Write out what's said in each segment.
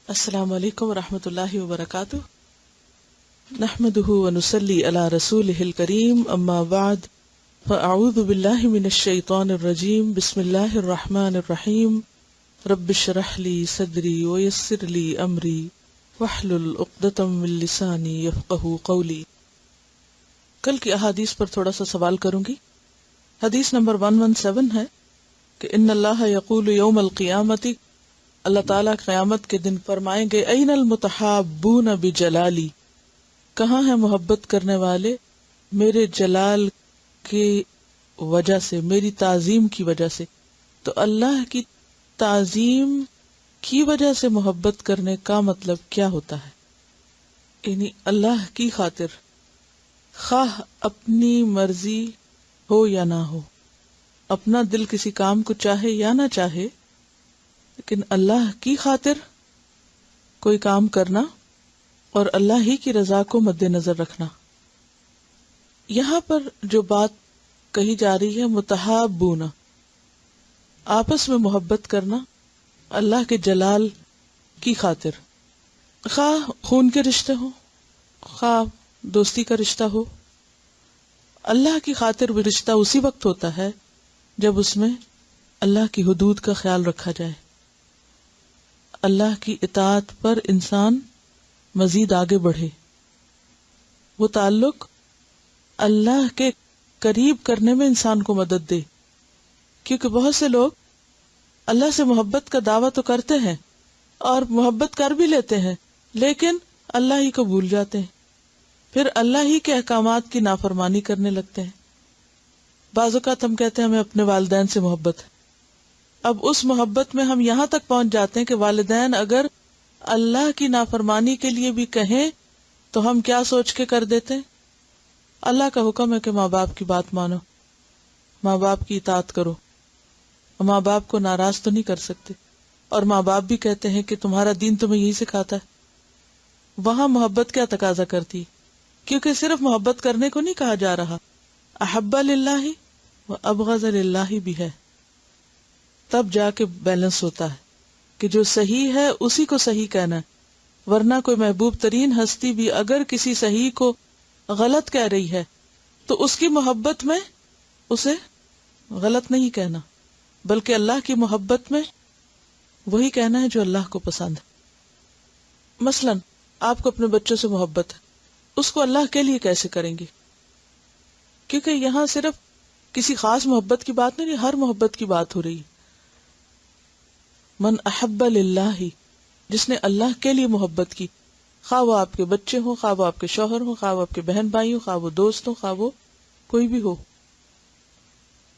السلام علیکم ورحمۃ اللہ وبرکاتہ، نحمده ونصلی علی رسولہ الکریم، اما بعد فاعوذ باللہ من الشیطان الرجیم، بسم اللہ الرحمن الرحیم، رب اشرح لی صدری ویسر لی امری واحلل عقدۃ من لسانی یفقہوا قولی۔ کل کی احادیث پر تھوڑا سا سوال کروں گی۔ حدیث نمبر 117 ہے کہ ان اللہ یقول یوم القیامۃ، اللہ تعالیٰ قیامت کے دن فرمائیں گے این المتحابون بجلالی، کہاں ہیں محبت کرنے والے میرے جلال کی وجہ سے، میری تعظیم کی وجہ سے۔ تو اللہ کی تعظیم کی وجہ سے محبت کرنے کا مطلب کیا ہوتا ہے؟ یعنی اللہ کی خاطر، خواہ اپنی مرضی ہو یا نہ ہو، اپنا دل کسی کام کو چاہے یا نہ چاہے، لیکن اللہ کی خاطر کوئی کام کرنا اور اللہ ہی کی رضا کو مد نظر رکھنا۔ یہاں پر جو بات کہی جا رہی ہے متحابون، آپس میں محبت کرنا اللہ کے جلال کی خاطر، خواہ خون کے رشتے ہوں، خواہ دوستی کا رشتہ ہو۔ اللہ کی خاطر بھی رشتہ اسی وقت ہوتا ہے جب اس میں اللہ کی حدود کا خیال رکھا جائے، اللہ کی اطاعت پر انسان مزید آگے بڑھے، وہ تعلق اللہ کے قریب کرنے میں انسان کو مدد دے۔ کیونکہ بہت سے لوگ اللہ سے محبت کا دعویٰ تو کرتے ہیں اور محبت کر بھی لیتے ہیں، لیکن اللہ ہی کو بھول جاتے ہیں، پھر اللہ ہی کے احکامات کی نافرمانی کرنے لگتے ہیں۔ بعض اوقات ہم کہتے ہیں ہمیں اپنے والدین سے محبت ہے، اب اس محبت میں ہم یہاں تک پہنچ جاتے ہیں کہ والدین اگر اللہ کی نافرمانی کے لیے بھی کہیں تو ہم کیا سوچ کے کر دیتے ہیں؟ اللہ کا حکم ہے کہ ماں باپ کی بات مانو، ماں باپ کی اطاعت کرو، ماں باپ کو ناراض تو نہیں کر سکتے، اور ماں باپ بھی کہتے ہیں کہ تمہارا دین تمہیں یہی سکھاتا ہے۔ وہاں محبت کیا تقاضا کرتی؟ کیونکہ صرف محبت کرنے کو نہیں کہا جا رہا، احب للہ و ابغض للہ بھی ہے، تب جا کے بیلنس ہوتا ہے کہ جو صحیح ہے اسی کو صحیح کہنا ہے، ورنہ کوئی محبوب ترین ہستی بھی اگر کسی صحیح کو غلط کہہ رہی ہے تو اس کی محبت میں اسے غلط نہیں کہنا، بلکہ اللہ کی محبت میں وہی کہنا ہے جو اللہ کو پسند ہے۔ مثلا آپ کو اپنے بچوں سے محبت ہے، اس کو اللہ کے لیے کیسے کریں گے؟ کیونکہ یہاں صرف کسی خاص محبت کی بات نہیں، ہر محبت کی بات ہو رہی ہے۔ من احب للہ، جس نے اللہ کے لیے محبت کی، خواہ وہ آپ کے بچے ہوں، خواہ وہ آپ کے شوہر ہوں، خواہ وہ آپ کے بہن بھائی ہوں، خواہ وہ دوست ہوں، خواہ وہ کوئی بھی ہو،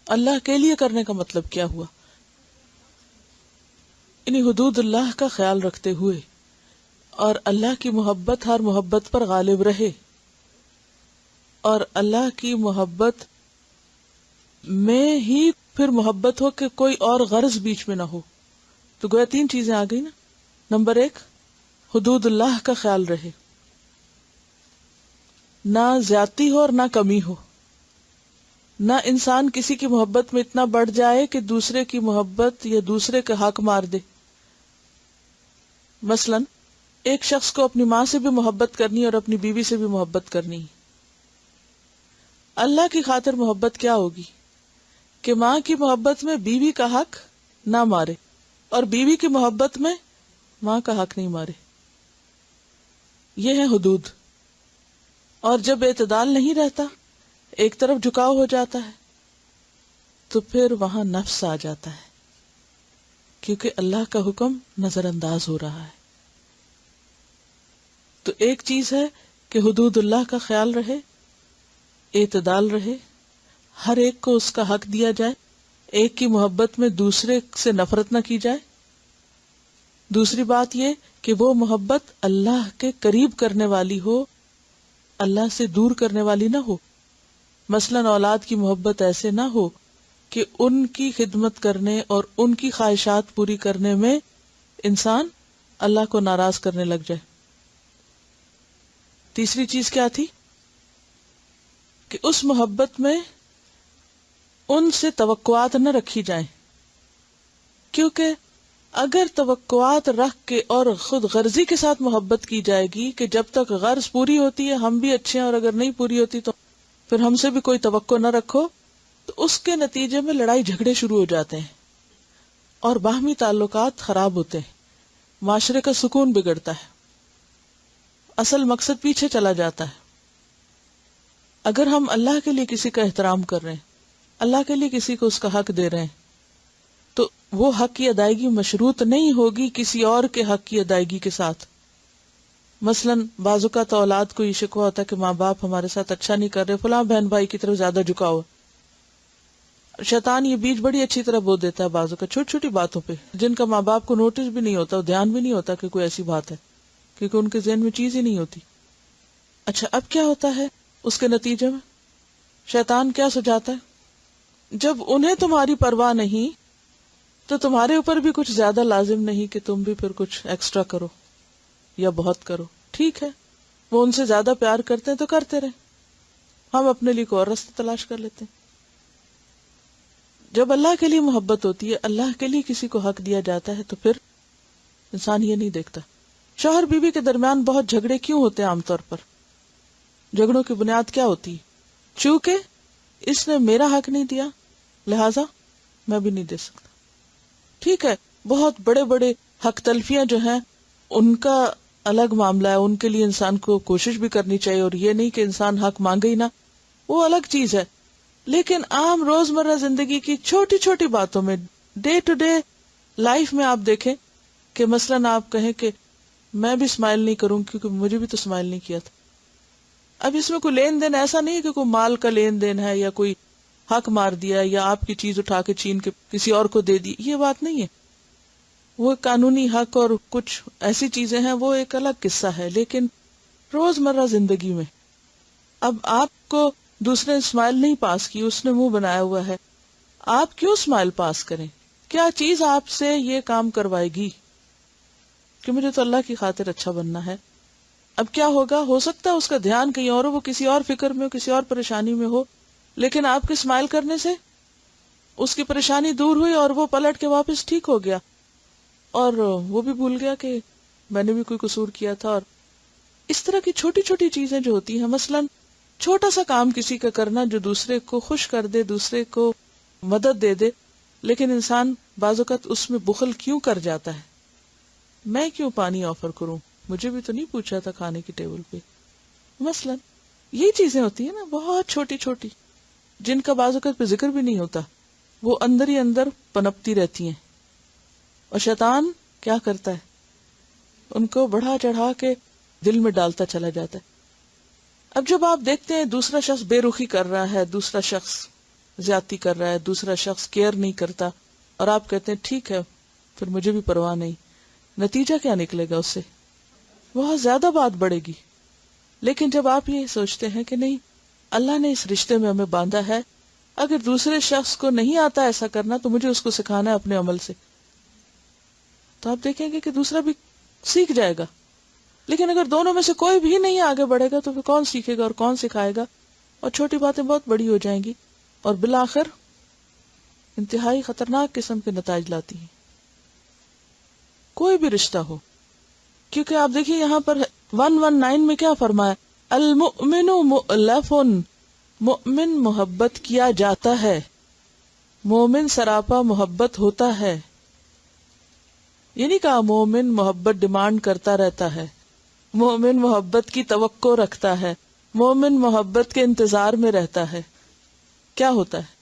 اللہ کے لیے کرنے کا مطلب کیا ہوا؟ انہیں حدود اللہ کا خیال رکھتے ہوئے، اور اللہ کی محبت ہر محبت پر غالب رہے، اور اللہ کی محبت میں ہی پھر محبت ہو کہ کوئی اور غرض بیچ میں نہ ہو۔ تو گویا تین چیزیں آ گئی نا۔ نمبر 1، حدود اللہ کا خیال رہے، نہ زیادتی ہو اور نہ کمی ہو، نہ انسان کسی کی محبت میں اتنا بڑھ جائے کہ دوسرے کی محبت یا دوسرے کا حق مار دے۔ مثلا ایک شخص کو اپنی ماں سے بھی محبت کرنی اور اپنی بیوی سے بھی محبت کرنی، اللہ کی خاطر محبت کیا ہوگی کہ ماں کی محبت میں بیوی کا حق نہ مارے اور بیوی کی محبت میں ماں کا حق نہیں مارے۔ یہ ہے حدود۔ اور جب اعتدال نہیں رہتا، ایک طرف جھکاؤ ہو جاتا ہے، تو پھر وہاں نفس آ جاتا ہے، کیونکہ اللہ کا حکم نظر انداز ہو رہا ہے۔ تو ایک چیز ہے کہ حدود اللہ کا خیال رہے، اعتدال رہے، ہر ایک کو اس کا حق دیا جائے، ایک کی محبت میں دوسرے سے نفرت نہ کی جائے۔ دوسری بات یہ کہ وہ محبت اللہ کے قریب کرنے والی ہو، اللہ سے دور کرنے والی نہ ہو۔ مثلا اولاد کی محبت ایسے نہ ہو کہ ان کی خدمت کرنے اور ان کی خواہشات پوری کرنے میں انسان اللہ کو ناراض کرنے لگ جائے۔ تیسری چیز کیا تھی کہ اس محبت میں ان سے توقعات نہ رکھی جائیں، کیونکہ اگر توقعات رکھ کے اور خود غرضی کے ساتھ محبت کی جائے گی کہ جب تک غرض پوری ہوتی ہے ہم بھی اچھے ہیں، اور اگر نہیں پوری ہوتی تو پھر ہم سے بھی کوئی توقع نہ رکھو، تو اس کے نتیجے میں لڑائی جھگڑے شروع ہو جاتے ہیں اور باہمی تعلقات خراب ہوتے ہیں، معاشرے کا سکون بگڑتا ہے، اصل مقصد پیچھے چلا جاتا ہے۔ اگر ہم اللہ کے لیے کسی کا احترام کر رہے ہیں، اللہ کے لیے کسی کو اس کا حق دے رہے ہیں، تو وہ حق کی ادائیگی مشروط نہیں ہوگی کسی اور کے حق کی ادائیگی کے ساتھ۔ مثلاً بعض اوقات اولاد کو یہ شکوہ ہوتا ہے کہ ماں باپ ہمارے ساتھ اچھا نہیں کر رہے، فلاں بہن بھائی کی طرف زیادہ جھکاؤ۔ شیطان یہ بیج بڑی اچھی طرح بو دیتا ہے بعض اوقات چھوٹی چھوٹی باتوں پہ، جن کا ماں باپ کو نوٹس بھی نہیں ہوتا، دھیان بھی نہیں ہوتا کہ کوئی ایسی بات ہے، کیونکہ ان کے ذہن میں چیز ہی نہیں ہوتی۔ اچھا اب کیا ہوتا ہے اس کے نتیجے میں؟ شیطان کیا سجاتا ہے، جب انہیں تمہاری پرواہ نہیں تو تمہارے اوپر بھی کچھ زیادہ لازم نہیں کہ تم بھی پھر کچھ ایکسٹرا کرو یا بہت کرو۔ ٹھیک ہے، وہ ان سے زیادہ پیار کرتے ہیں تو کرتے رہے، ہم اپنے لیے کوئی اور رستہ تلاش کر لیتے ہیں۔ جب اللہ کے لیے محبت ہوتی ہے، اللہ کے لیے کسی کو حق دیا جاتا ہے، تو پھر انسان یہ نہیں دیکھتا۔ شوہر بیوی کے درمیان بہت جھگڑے کیوں ہوتے ہیں؟ عام طور پر جھگڑوں کی بنیاد کیا ہوتی ہے؟ چونکہ اس نے میرا حق نہیں دیا لہذا میں بھی نہیں دے سکتا۔ ٹھیک ہے، بہت بڑے بڑے حق تلفیاں جو ہیں ان کا الگ معاملہ ہے، ان کے لیے انسان کو کوشش بھی کرنی چاہیے، اور یہ نہیں کہ انسان حق مانگے ہی نہ، وہ الگ چیز ہے۔ لیکن عام روزمرہ زندگی کی چھوٹی چھوٹی باتوں میں، ڈے ٹو ڈے لائف میں آپ دیکھیں کہ مثلاً آپ کہیں کہ میں بھی اسمائل نہیں کروں کیونکہ مجھے بھی تو اسمائل نہیں کیا تھا۔ اب اس میں کوئی لین دین ایسا نہیں ہے کہ کوئی مال کا لین دین ہے یا کوئی حق مار دیا یا آپ کی چیز اٹھا کے چھین کے کسی اور کو دے دی، یہ بات نہیں ہے۔ وہ قانونی حق اور کچھ ایسی چیزیں ہیں، وہ ایک الگ قصہ ہے۔ لیکن روزمرہ زندگی میں اب آپ کو دوسرے اسمائل نہیں پاس کی، اس نے منہ بنایا ہوا ہے، آپ کیوں اسمائل پاس کریں؟ کیا چیز آپ سے یہ کام کروائے گی کہ مجھے تو اللہ کی خاطر اچھا بننا ہے؟ اب کیا ہوگا؟ ہو سکتا ہے اس کا دھیان کہیں اور ہو، وہ کسی اور فکر میں ہو، کسی اور پریشانی میں ہو، لیکن آپ کے اسمائل کرنے سے اس کی پریشانی دور ہوئی اور وہ پلٹ کے واپس ٹھیک ہو گیا، اور وہ بھی بھول گیا کہ میں نے بھی کوئی قصور کیا تھا۔ اور اس طرح کی چھوٹی چھوٹی چیزیں جو ہوتی ہیں، مثلاً چھوٹا سا کام کسی کا کرنا جو دوسرے کو خوش کر دے، دوسرے کو مدد دے دے، لیکن انسان بعض اوقات اس میں بخل کیوں کر جاتا ہے؟ میں کیوں پانی آفر کروں، مجھے بھی تو نہیں پوچھا تھا کھانے کی ٹیبل پہ۔ مثلاً یہ چیزیں ہوتی ہیں نا بہت چھوٹی چھوٹی، جن کا بعض اوقات پہ ذکر بھی نہیں ہوتا، وہ اندر ہی اندر پنپتی رہتی ہیں، اور شیطان کیا کرتا ہے؟ ان کو بڑھا چڑھا کے دل میں ڈالتا چلا جاتا ہے۔ اب جب آپ دیکھتے ہیں دوسرا شخص بے رخی کر رہا ہے، دوسرا شخص زیادتی کر رہا ہے، دوسرا شخص کیئر نہیں کرتا، اور آپ کہتے ہیں ٹھیک ہے پھر مجھے بھی پرواہ نہیں، نتیجہ کیا نکلے گا؟ اس سے بہت زیادہ بات بڑھے گی۔ لیکن جب آپ یہ سوچتے ہیں کہ نہیں، اللہ نے اس رشتے میں ہمیں باندھا ہے، اگر دوسرے شخص کو نہیں آتا ایسا کرنا تو مجھے اس کو سکھانا ہے اپنے عمل سے، تو آپ دیکھیں گے کہ دوسرا بھی سیکھ جائے گا۔ لیکن اگر دونوں میں سے کوئی بھی نہیں آگے بڑھے گا تو پھر کون سیکھے گا اور کون سکھائے گا؟ اور چھوٹی باتیں بہت بڑی ہو جائیں گی اور بالآخر انتہائی خطرناک قسم کے نتائج لاتی ہیں، کوئی بھی رشتہ ہو۔ کیونکہ آپ دیکھیے یہاں پر 119 میں کیا فرمایا؟ المؤمن مؤلف، مؤمن محبت کیا جاتا ہے، مومن سراپا محبت ہوتا ہے۔ یہ نہیں کہا مومن محبت ڈیمانڈ کرتا رہتا ہے، مومن محبت کی توقع رکھتا ہے، مومن محبت کے انتظار میں رہتا ہے۔ کیا ہوتا ہے؟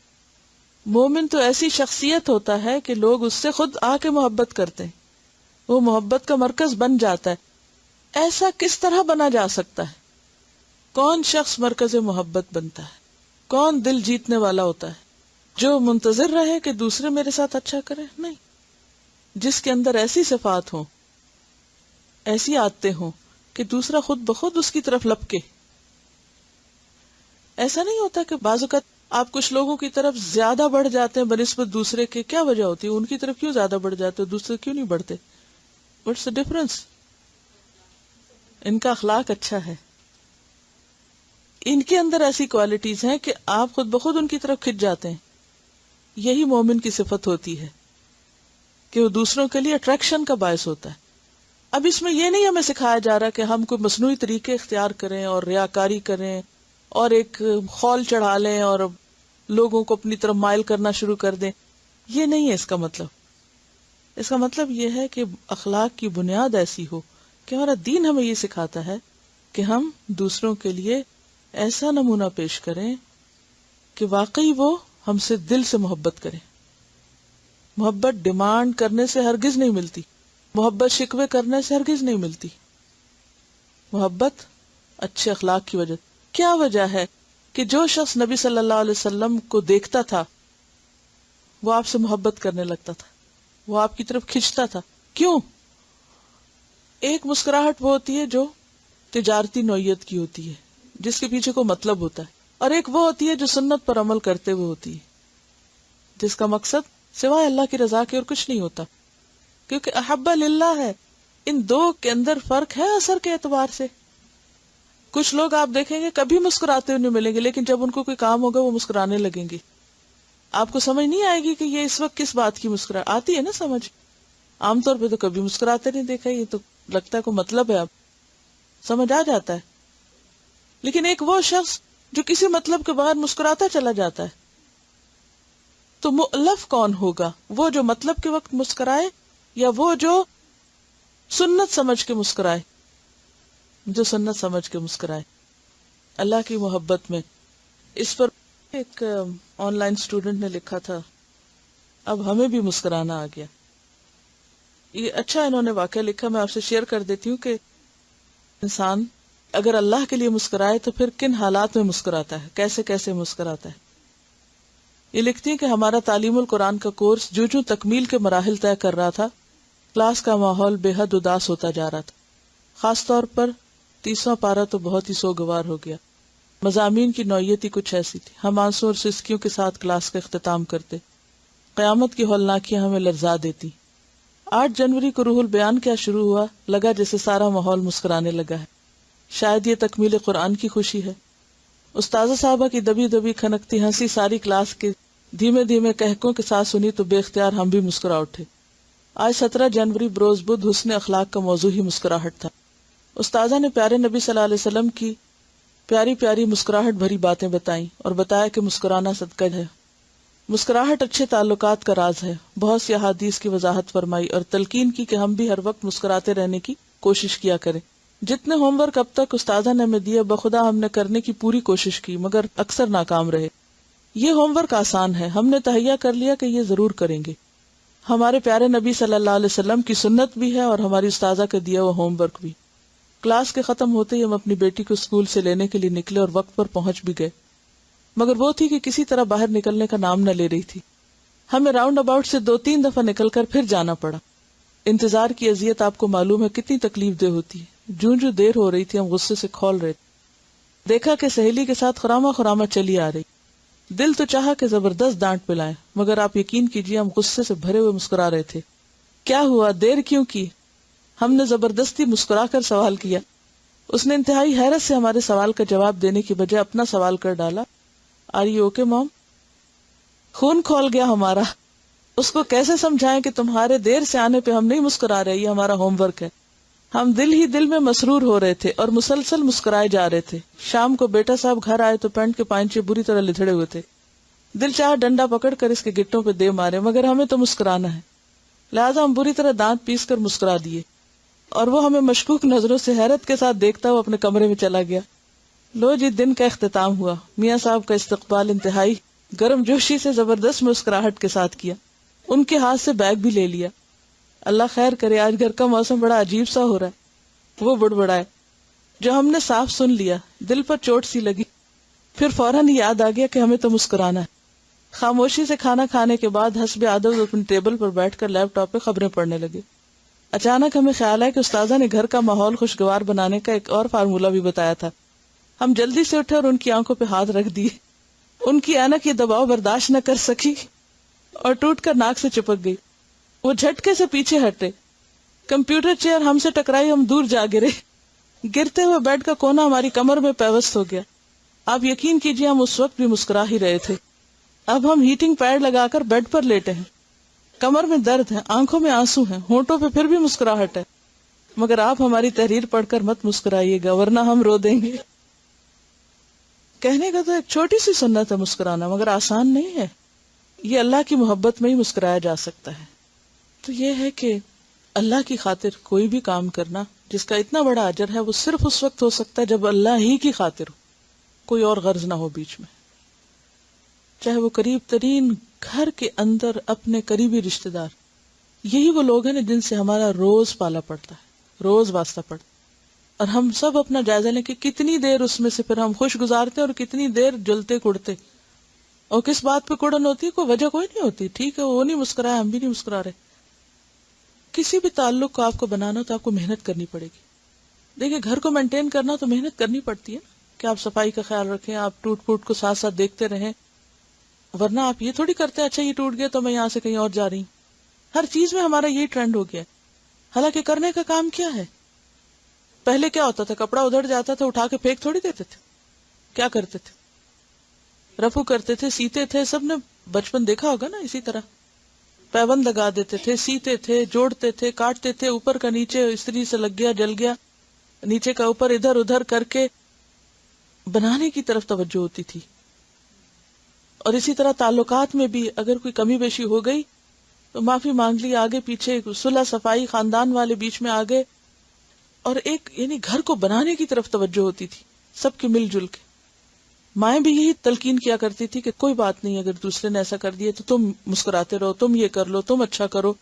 مومن تو ایسی شخصیت ہوتا ہے کہ لوگ اس سے خود آ کے محبت کرتے ہیں، وہ محبت کا مرکز بن جاتا ہے۔ ایسا کس طرح بنا جا سکتا ہے؟ کون شخص مرکز محبت بنتا ہے؟ کون دل جیتنے والا ہوتا ہے؟ جو منتظر رہے کہ دوسرے میرے ساتھ اچھا کرے؟ نہیں، جس کے اندر ایسی صفات ہوں، ایسی عادتیں ہوں کہ دوسرا خود بخود اس کی طرف لپکے۔ ایسا نہیں ہوتا کہ بعض اوقات آپ کچھ لوگوں کی طرف زیادہ بڑھ جاتے ہیں بنسبت دوسرے کے، کیا وجہ ہوتی ہے؟ ان کی طرف کیوں زیادہ بڑھ جاتے ہیں، دوسرے کیوں نہیں بڑھتے؟ What's the difference? ان کا اخلاق اچھا ہے، ان کے اندر ایسی کوالٹیز ہیں کہ آپ خود بخود ان کی طرف کھنچ جاتے ہیں۔ یہی مومن کی صفت ہوتی ہے۔ کہ وہ دوسروں کے لیے اٹریکشن کا باعث ہوتا ہے. اب اس میں یہ نہیں ہمیں سکھایا جا رہا کہ ہم کوئی مصنوعی طریقے اختیار کریں اور ریاکاری کریں اور ایک خول چڑھا لیں اور لوگوں کو اپنی طرف مائل کرنا شروع کر دیں. یہ نہیں ہے اس کا مطلب. اس کا مطلب یہ ہے کہ اخلاق کی بنیاد ایسی ہو کہ ہمارا دین ہمیں یہ سکھاتا ہے کہ ہم دوسروں کے لیے ایسا نمونہ پیش کریں کہ واقعی وہ ہم سے دل سے محبت کریں. محبت ڈیمانڈ کرنے سے ہرگز نہیں ملتی، محبت شکوے کرنے سے ہرگز نہیں ملتی. محبت اچھے اخلاق کی وجہ. کیا وجہ ہے کہ جو شخص نبی صلی اللہ علیہ وسلم کو دیکھتا تھا وہ آپ سے محبت کرنے لگتا تھا، وہ آپ کی طرف کھنچتا تھا؟ کیوں؟ ایک مسکراہٹ وہ ہوتی ہے جو تجارتی نوعیت کی ہوتی ہے، جس کے پیچھے کوئی مطلب ہوتا ہے، اور ایک وہ ہوتی ہے جو سنت پر عمل کرتے ہوئے ہوتی ہے، جس کا مقصد سوائے اللہ کی رضا کے اور کچھ نہیں ہوتا. کیونکہ احب للہ ہے. ان دو کے اندر فرق ہے اثر کے اعتبار سے. کچھ لوگ آپ دیکھیں گے کبھی مسکراتے ہوئے نہیں ملیں گے، لیکن جب ان کو کوئی کام ہوگا وہ مسکرانے لگیں گے. آپ کو سمجھ نہیں آئے گی کہ یہ اس وقت کس بات کی مسکراہٹ آتی ہے نا سمجھ. عام طور پہ تو کبھی مسکراتے نہیں دیکھا، یہ تو لگتا ہے کوئی مطلب ہے، اب سمجھ آ جاتا ہے. لیکن ایک وہ شخص جو کسی مطلب کے باہر مسکراتا چلا جاتا ہے، تو مؤلف کون ہوگا؟ وہ جو مطلب کے وقت مسکرائے یا وہ جو سنت سمجھ کے مسکرائے؟ جو سنت سمجھ کے مسکرائے اللہ کی محبت میں. اس پر ایک آن لائن اسٹوڈنٹ نے لکھا تھا، اب ہمیں بھی مسکرانا آ گیا. یہ اچھا انہوں نے واقعہ لکھا، میں آپ سے شیئر کر دیتی ہوں کہ انسان اگر اللہ کے لیے مسکرائے تو پھر کن حالات میں مسکراتا ہے، کیسے کیسے مسکراتا ہے. یہ لکھتی ہیں کہ ہمارا تعلیم القرآن کا کورس جو تکمیل کے مراحل طے کر رہا تھا، کلاس کا ماحول بے حد اداس ہوتا جا رہا تھا. خاص طور پر 30واں پارہ تو بہت ہی سوگوار ہو گیا. مضامین کی نوعیت ہی کچھ ایسی تھی. ہم آنسوں اور سسکیوں کے ساتھ کلاس کا اختتام کرتے. قیامت کی ہولناکیاں ہمیں لرزا دیتی. 8 جنوری کو روح البیان کیا شروع ہوا، لگا جیسے سارا ماحول مسکرانے لگا ہے. شاید یہ تکمیل قرآن کی خوشی ہے. استاذہ صاحبہ کی دبی دبی کھنکتی ہنسی ساری کلاس کے دھیمے دھیمے کہکوں کے ساتھ سنی تو بے اختیار ہم بھی مسکرا اٹھے. آج 17 جنوری بروز بدھ حسن اخلاق کا موضوع ہی مسکراہٹ تھا. استاذہ نے پیارے نبی صلی اللہ علیہ وسلم کی پیاری پیاری مسکراہٹ بھری باتیں بتائیں اور بتایا کہ مسکرانا صدقہ ہے. مسکراہٹ اچھے تعلقات کا راز ہے. بہت سی احادیث کی وضاحت فرمائی اور تلقین کی کہ ہم بھی ہر وقت مسکراتے رہنے کی کوشش کیا کریں. جتنے ہوم ورک اب تک استاذہ نے ہمیں دیے بخدا ہم نے کرنے کی پوری کوشش کی، مگر اکثر ناکام رہے. یہ ہوم ورک آسان ہے، ہم نے تہیہ کر لیا کہ یہ ضرور کریں گے. ہمارے پیارے نبی صلی اللہ علیہ وسلم کی سنت بھی ہے اور ہماری استاذہ کا دیا وہ ہوم ورک بھی. کلاس کے ختم ہوتے ہی ہم اپنی بیٹی کو اسکول سے لینے کے لیے نکلے اور وقت پر پہنچ بھی گئے، مگر وہ تھی کہ کسی طرح باہر نکلنے کا نام نہ لے رہی تھی. ہمیں راؤنڈ اباؤٹ سے 2-3 دفعہ نکل کر پھر جانا پڑا. انتظار کی اذیت آپ کو معلوم ہے کتنی تکلیف دہ ہوتی ہے. جو دیر ہو رہی تھی ہم غصے سے کھول رہے تھے. دیکھا کہ سہیلی کے ساتھ خراما چلی آ رہی. دل تو چاہا کہ زبردست ڈانٹ پلائیں، مگر آپ یقین کیجیے ہم غصے سے بھرے ہوئے مسکرا رہے تھے. کیا ہوا، دیر کیوں کی؟ ہم نے زبردستی مسکرا کر سوال کیا. اس نے انتہائی حیرت سے ہمارے سوال کا جواب دینے کی بجائے اپنا سوال کر ڈالا، آر یو اوکے مام؟ خون کھول گیا ہمارا. اس کو کیسے سمجھائیں کہ تمہارے دیر سے آنے پہ ہم نہیں مسکرا رہے، یہ ہمارا ہوم ورک ہے. ہم دل ہی دل میں مسرور ہو رہے تھے اور مسلسل مسکرائے جا رہے تھے. شام کو بیٹا صاحب گھر آئے تو پینٹ کے پائنچے بری طرح لتھڑے ہوئے تھے. دل چاہا ڈنڈا پکڑ کر اس کے گٹوں پہ دے مارے، مگر ہمیں تو مسکرانا ہے، لہٰذا ہم بری طرح دانت پیس کر مسکرا دیے اور وہ ہمیں مشکوک نظروں سے حیرت کے ساتھ دیکھتا ہوا اپنے کمرے میں چلا گیا. لو جی، دن کا اختتام ہوا. میاں صاحب کا استقبال انتہائی گرم جوشی سے زبردست مسکراہٹ کے ساتھ کیا. ان کے ہاتھ سے بیگ بھی لے لیا. اللہ خیر کرے، آج گھر کا موسم بڑا عجیب سا ہو رہا ہے. وہ بڑبڑائے. جو ہم نے صاف سن لیا دل پر چوٹ سی لگی. پھر فوراً یاد آ گیا کہ ہمیں تو مسکرانا ہے. خاموشی سے کھانا کھانے کے بعد حسب عادت اپنے ٹیبل پر بیٹھ کر لیپ ٹاپ پہ خبریں پڑھنے لگے. اچانک ہمیں خیال ہے کہ استاذہ نے گھر کا ماحول خوشگوار بنانے کا ایک اور فارمولہ بھی بتایا تھا. ہم جلدی سے اٹھے اور ان کی آنکھوں پہ ہاتھ رکھ دیے. ان کی اینک یہ دباؤ برداشت نہ کر سکی اور ٹوٹ کر ناک سے چپک گئی. وہ جھٹکے سے پیچھے ہٹے. کمپیوٹر چیئر ہم سے ٹکرائی، ہم دور جا گرے. گرتے ہوئے بیڈ کا کونا ہماری کمر میں پیوست ہو گیا. آپ یقین کیجیے ہم اس وقت بھی مسکرا ہی رہے تھے. اب ہم ہیٹنگ پیڈ لگا کر بیڈ پر لیٹے ہیں. کمر میں درد ہے، آنکھوں میں آنسو ہیں، ہونٹوں پہ پھر بھی مسکراہٹ ہے، مگر آپ ہماری تحریر پڑھ کر مت مسکرائیے گا ورنہ ہم رو دیں گے. کہنے کا تو ایک چھوٹی سی سنت ہے مسکرانا، مگر آسان نہیں ہے. یہ اللہ کی محبت میں ہی مسکرایا جا سکتا ہے. تو یہ ہے کہ اللہ کی خاطر کوئی بھی کام کرنا جس کا اتنا بڑا اجر ہے، وہ صرف اس وقت ہو سکتا ہے جب اللہ ہی کی خاطر ہو، کوئی اور غرض نہ ہو بیچ میں. چاہے وہ قریب ترین گھر کے اندر اپنے قریبی رشتہ دار، یہی وہ لوگ ہیں جن سے ہمارا روز پالا پڑتا ہے، روز واسطہ پڑتا ہے. اور ہم سب اپنا جائزہ لیں کہ کتنی دیر اس میں سے پھر ہم خوش گزارتے اور کتنی دیر جلتے کڑتے. اور کس بات پہ کڑن ہوتی ہے، کوئی وجہ کوئی نہیں ہوتی. ٹھیک ہے وہ نہیں مسکرایا، ہم بھی نہیں مسکرا رہے. کسی بھی تعلق کو آپ کو بنانا تو آپ کو محنت کرنی پڑے گی. دیکھیں گھر کو مینٹین کرنا تو محنت کرنی پڑتی ہے کہ آپ صفائی کا خیال رکھیں، آپ ٹوٹ پھوٹ کو ساتھ ساتھ دیکھتے رہیں. ورنہ آپ یہ تھوڑی کرتے اچھا یہ ٹوٹ گیا تو میں یہاں سے کہیں اور جا رہی ہوں. ہر چیز میں ہمارا یہی ٹرینڈ ہو گیا. حالانکہ کرنے کا کام کیا ہے؟ پہلے کیا ہوتا تھا؟ کپڑا ادھر جاتا تھا اٹھا کے پھینک تھوڑی دیتے تھے. کیا کرتے تھے؟ رفو کرتے تھے، سیتے تھے. سب نے بچپن دیکھا ہوگا نا. اسی طرح پیبند لگا دیتے تھے، سیتے تھے، جوڑتے تھے، کاٹتے تھے، اوپر کا نیچے استری سے لگ گیا جل گیا، نیچے کا اوپر، ادھر ادھر کر کے بنانے کی طرف توجہ ہوتی تھی. اور اسی طرح تعلقات میں بھی اگر کوئی کمی بیشی ہو گئی تو معافی مانگ لی، آگے پیچھے صلح صفائی، خاندان والے بیچ میں آگے. اور ایک یعنی گھر کو بنانے کی طرف توجہ ہوتی تھی سب کے مل جل کے. مائیں بھی یہی تلقین کیا کرتی تھی کہ کوئی بات نہیں، اگر دوسرے نے ایسا کر دیا تو تم مسکراتے رہو، تم یہ کر لو، تم اچھا کرو.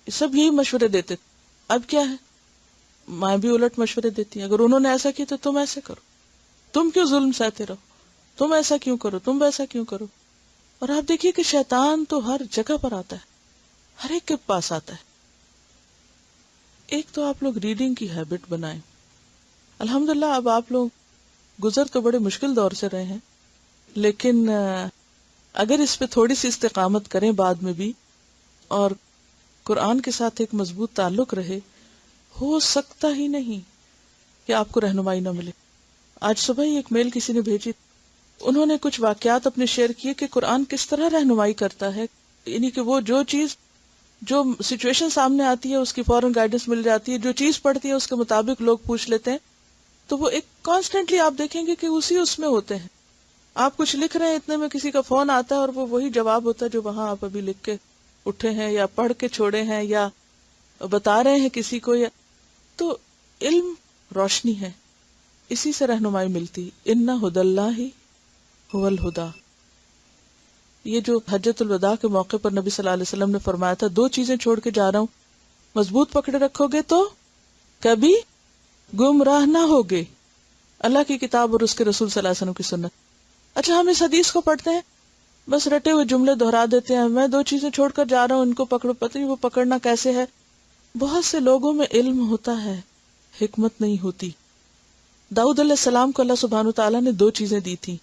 سب یہی مشورے دیتے. اب کیا ہے؟ مائیں بھی الٹ مشورے دیتی ہیں. اگر انہوں نے ایسا کیا تو تم ایسے کرو، تم کیوں ظلم سہتے رہو، تم ایسا کیوں کرو، تم ویسا کیوں کرو. اور آپ دیکھیے کہ شیطان تو ہر جگہ پر آتا ہے، ہر ایک کے پاس آتا ہے. ایک تو آپ لوگ ریڈنگ کی ہیبٹ بنائیں. الحمدللہ اب آپ لوگ گزر تو بڑے مشکل دور سے رہے ہیں، لیکن اگر اس پہ تھوڑی سی استقامت کریں بعد میں بھی، اور قرآن کے ساتھ ایک مضبوط تعلق رہے، ہو سکتا ہی نہیں کہ آپ کو رہنمائی نہ ملے. آج صبح ہی ایک میل کسی نے بھیجی، انہوں نے کچھ واقعات اپنے شیئر کیے کہ قرآن کس طرح رہنمائی کرتا ہے. یعنی کہ وہ جو چیز، جو سچویشن سامنے آتی ہے اس کی فوراً گائیڈنس مل جاتی ہے، جو چیز پڑھتی ہے اس کے مطابق لوگ پوچھ لیتے ہیں. تو وہ ایک کانسٹنٹلی آپ دیکھیں گے کہ اس میں ہوتے ہیں. آپ کچھ لکھ رہے ہیں، اتنے میں کسی کا فون آتا ہے اور وہ وہی جواب ہوتا ہے جو وہاں آپ ابھی لکھ کے اٹھے ہیں یا پڑھ کے چھوڑے ہیں یا بتا رہے ہیں کسی کو. یا تو علم روشنی ہے، اسی سے رہنمائی ملتی. ان ھدی اللہ ھو الھدی. یہ جو حجۃ الوداع کے موقع پر نبی صلی اللہ علیہ وسلم نے فرمایا تھا 2 چیزیں چھوڑ کے جا رہا ہوں، مضبوط پکڑے رکھو گے تو کبھی گمراہ نہ ہوگے. اللہ کی کتاب اور اس کے رسول صلی اللہ علیہ وسلم کی سنت. اچھا ہم اس حدیث کو پڑھتے ہیں، بس رٹے ہوئے جملے دہرا دیتے ہیں. میں 2 چیزیں چھوڑ کر جا رہا ہوں، ان کو پکڑو. پتہ نہیں وہ پکڑنا کیسے ہے. بہت سے لوگوں میں علم ہوتا ہے، حکمت نہیں ہوتی. داؤد علیہ السلام کو اللہ سبحانہ وتعالیٰ نے 2 چیزیں دی تھی.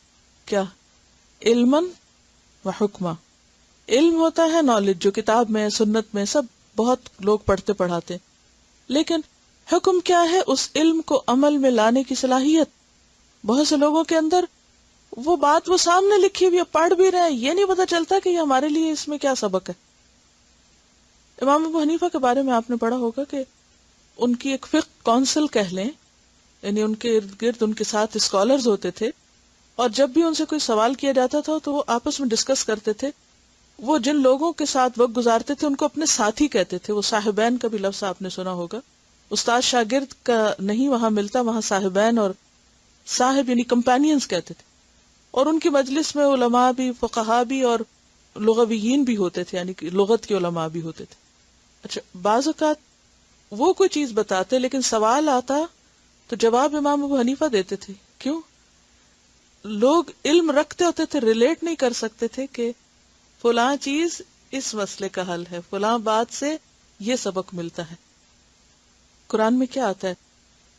کیا؟ علماً و حکمہ. علم ہوتا ہے نالج، جو کتاب میں، سنت میں سب بہت لوگ پڑھتے پڑھاتے. لیکن حکم کیا ہے؟ اس علم کو عمل میں لانے کی صلاحیت. بہت سے لوگوں کے اندر وہ بات وہ سامنے لکھی ہوئی، پڑھ بھی رہے ہیں، یہ نہیں پتا چلتا کہ یہ ہمارے لیے اس میں کیا سبق ہے. امام ابو حنیفہ کے بارے میں آپ نے پڑھا ہوگا کہ ان کی ایک فقہ کونسل کہہ لیں، یعنی ان کے ارد گرد ان کے ساتھ اسکالرز ہوتے تھے، اور جب بھی ان سے کوئی سوال کیا جاتا تھا تو وہ آپس میں ڈسکس کرتے تھے. وہ جن لوگوں کے ساتھ وقت گزارتے تھے ان کو اپنے ساتھی کہتے تھے. وہ صاحبین کا بھی لفظ آپ نے سنا ہوگا. استاد شاگرد کا نہیں وہاں ملتا، وہاں صاحبین اور صاحب یعنی کمپینینز کہتے تھے. اور ان کی مجلس میں علماء بھی، فقہا بھی اور لغویین بھی ہوتے تھے، یعنی کہ لغت کے علماء بھی ہوتے تھے. اچھا بعض اوقات وہ کوئی چیز بتاتے لیکن سوال آتا تو جواب امام ابو حنیفہ دیتے تھے. کیوں؟ لوگ علم رکھتے ہوتے تھے، ریلیٹ نہیں کر سکتے تھے کہ فلاں چیز اس مسئلے کا حل ہے، فلاں بات سے یہ سبق ملتا ہے. قرآن میں کیا آتا ہے؟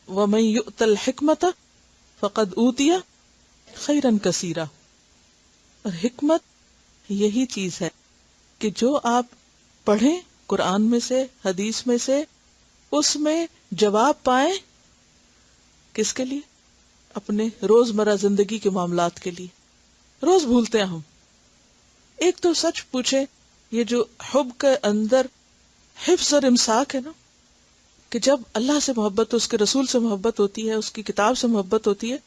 وَمَن يُؤْتَ الْحِكْمَةَ فَقَدْ أُوتِيَ خَيْرًا كَثِيرًا. اور حکمت یہی چیز ہے کہ جو آپ پڑھیں قرآن میں سے، حدیث میں سے، اس میں جواب پائیں. کس کے لیے؟ اپنے روزمرہ زندگی کے معاملات کے لیے. روز بھولتے ہیں ہم. ایک تو سچ پوچھیں، یہ جو حب کے اندر حفظ اور امساک ہے نا، کہ جب اللہ سے محبت، اس کے رسول سے محبت ہوتی ہے، اس کی کتاب سے محبت ہوتی ہے،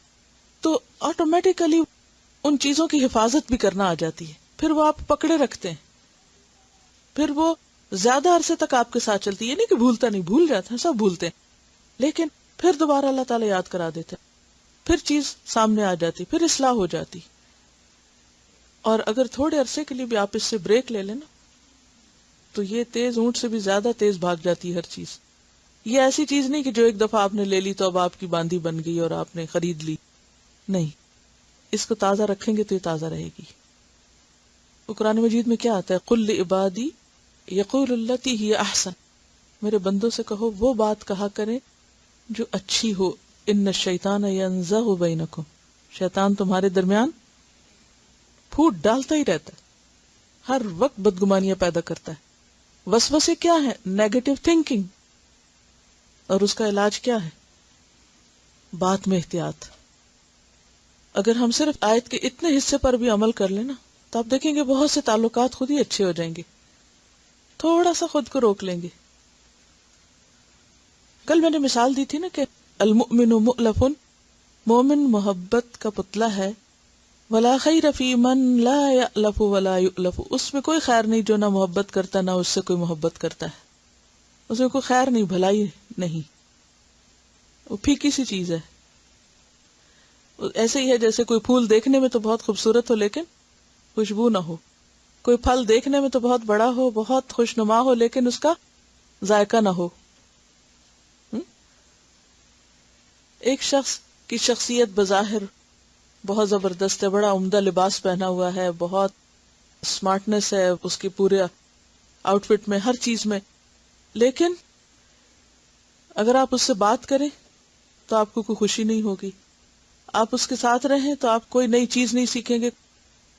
تو آٹومیٹیکلی ان چیزوں کی حفاظت بھی کرنا آ جاتی ہے. پھر وہ آپ پکڑے رکھتے ہیں، پھر وہ زیادہ عرصے تک آپ کے ساتھ چلتی ہے. یہ نہیں کہ بھولتا نہیں، بھول جاتا ہے، سب بھولتے ہیں، لیکن پھر دوبارہ اللہ تعالیٰ یاد کرا دیتے، پھر چیز سامنے آ جاتی، پھر اصلاح ہو جاتی. اور اگر تھوڑے عرصے کے لیے بھی آپ اس سے بریک لے لیں نا، تو یہ تیز اونٹ سے بھی زیادہ تیز بھاگ جاتی ہے ہر چیز. یہ ایسی چیز نہیں کہ جو ایک دفعہ آپ نے لے لی تو اب آپ کی باندھی بن گئی اور آپ نے خرید لی. نہیں، اس کو تازہ رکھیں گے تو یہ تازہ رہے گی. قرآن مجید میں کیا آتا ہے؟ قل لعبادی یقول التی ہی احسن، میرے بندوں سے کہو وہ بات کہا کریں جو اچھی ہو. ان الشیطان ینزغ بینکم، شیطان تمہارے درمیان پھوٹ ڈالتا ہی رہتا ہے، ہر وقت بدگمانیاں پیدا کرتا ہے. وسوسے کیا ہے؟ Negative thinking. اور اس کا علاج کیا ہے؟ بات میں احتیاط. اگر ہم صرف آیت کے اتنے حصے پر بھی عمل کر لیں نا، تو آپ دیکھیں گے بہت سے تعلقات خود ہی اچھے ہو جائیں گے. تھوڑا سا خود کو روک لیں گے. کل میں نے مثال دی تھی نا کہ المؤمن مؤلف، مومن محبت کا پتلا ہے. ولا خیر فی من لا یألف ولا یؤلف، اس میں کوئی خیر نہیں جو نہ محبت کرتا نہ اس سے کوئی محبت کرتا ہے. اس میں کوئی خیر نہیں، بھلائی نہیں، وہ پھیکی سی چیز ہے. ایسے ہی ہے جیسے کوئی پھول دیکھنے میں تو بہت خوبصورت ہو لیکن خوشبو نہ ہو، کوئی پھل دیکھنے میں تو بہت بڑا ہو، بہت خوشنما ہو، لیکن اس کا ذائقہ نہ ہو. ایک شخص کی شخصیت بظاہر بہت زبردست ہے، بڑا عمدہ لباس پہنا ہوا ہے، بہت سمارٹنس ہے اس کی پورے آؤٹ فٹ میں، ہر چیز میں، لیکن اگر آپ اس سے بات کریں تو آپ کو کوئی خوشی نہیں ہوگی. آپ اس کے ساتھ رہیں تو آپ کوئی نئی چیز نہیں سیکھیں گے،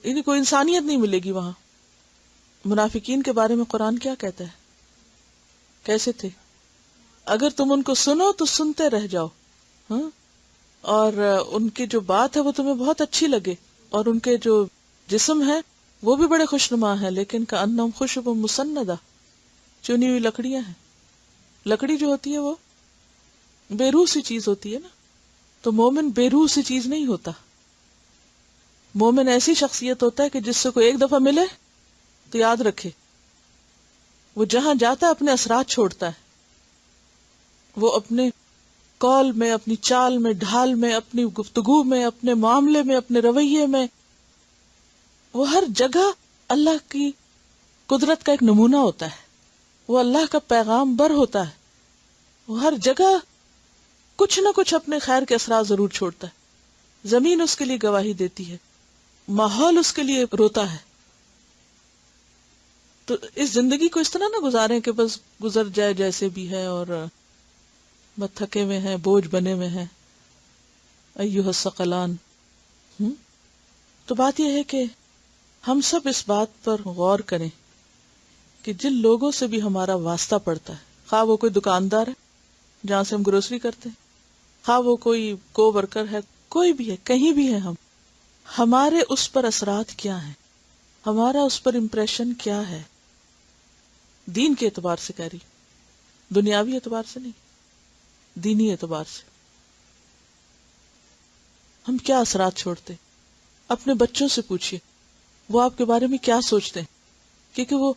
یعنی کوئی انسانیت نہیں ملے گی وہاں. منافقین کے بارے میں قرآن کیا کہتا ہے؟ کیسے تھے؟ اگر تم ان کو سنو تو سنتے رہ جاؤ، ہاں، اور ان کی جو بات ہے وہ تمہیں بہت اچھی لگے، اور ان کے جو جسم ہے وہ بھی بڑے خوشنما ہیں، لیکن کأنہم خشب مسندہ، چنی ہوئی لکڑیاں ہیں. لکڑی جو ہوتی ہے وہ بے روح سی چیز ہوتی ہے نا، تو مومن بے روح سی چیز نہیں ہوتا. مومن ایسی شخصیت ہوتا ہے کہ جس سے کوئی ایک دفعہ ملے تو یاد رکھے، وہ جہاں جاتا ہے اپنے اثرات چھوڑتا ہے. وہ اپنے قول میں، اپنی چال میں، ڈھال میں، اپنی گفتگو میں، اپنے معاملے میں، اپنے رویے میں، وہ ہر جگہ اللہ کی قدرت کا ایک نمونہ ہوتا ہے. وہ اللہ کا پیغام بر ہوتا ہے. وہ ہر جگہ کچھ نہ کچھ اپنے خیر کے اثرات ضرور چھوڑتا ہے. زمین اس کے لیے گواہی دیتی ہے، ماحول اس کے لیے روتا ہے. تو اس زندگی کو اس طرح نہ گزاریں کہ بس گزر جائے جیسے بھی ہے، اور بس تھکے ہوئے ہیں، بوجھ بنے ہوئے ہیں. ایھا الثقلان. تو بات یہ ہے کہ ہم سب اس بات پر غور کریں کہ جن لوگوں سے بھی ہمارا واسطہ پڑتا ہے، خواہ وہ کوئی دکاندار ہے جہاں سے ہم گروسری کرتے ہیں، خواہ وہ کوئی کو ورکر ہے، کوئی بھی ہے، کہیں بھی ہے، ہمارے اس پر اثرات کیا ہیں، ہمارا اس پر امپریشن کیا ہے. دین کے اعتبار سے کہہ رہی، دنیاوی اعتبار سے نہیں، دینی اعتبار سے. ہم کیا اثرات چھوڑتے؟ اپنے بچوں سے پوچھئے وہ آپ کے بارے میں کیا سوچتے ہیں، کیونکہ وہ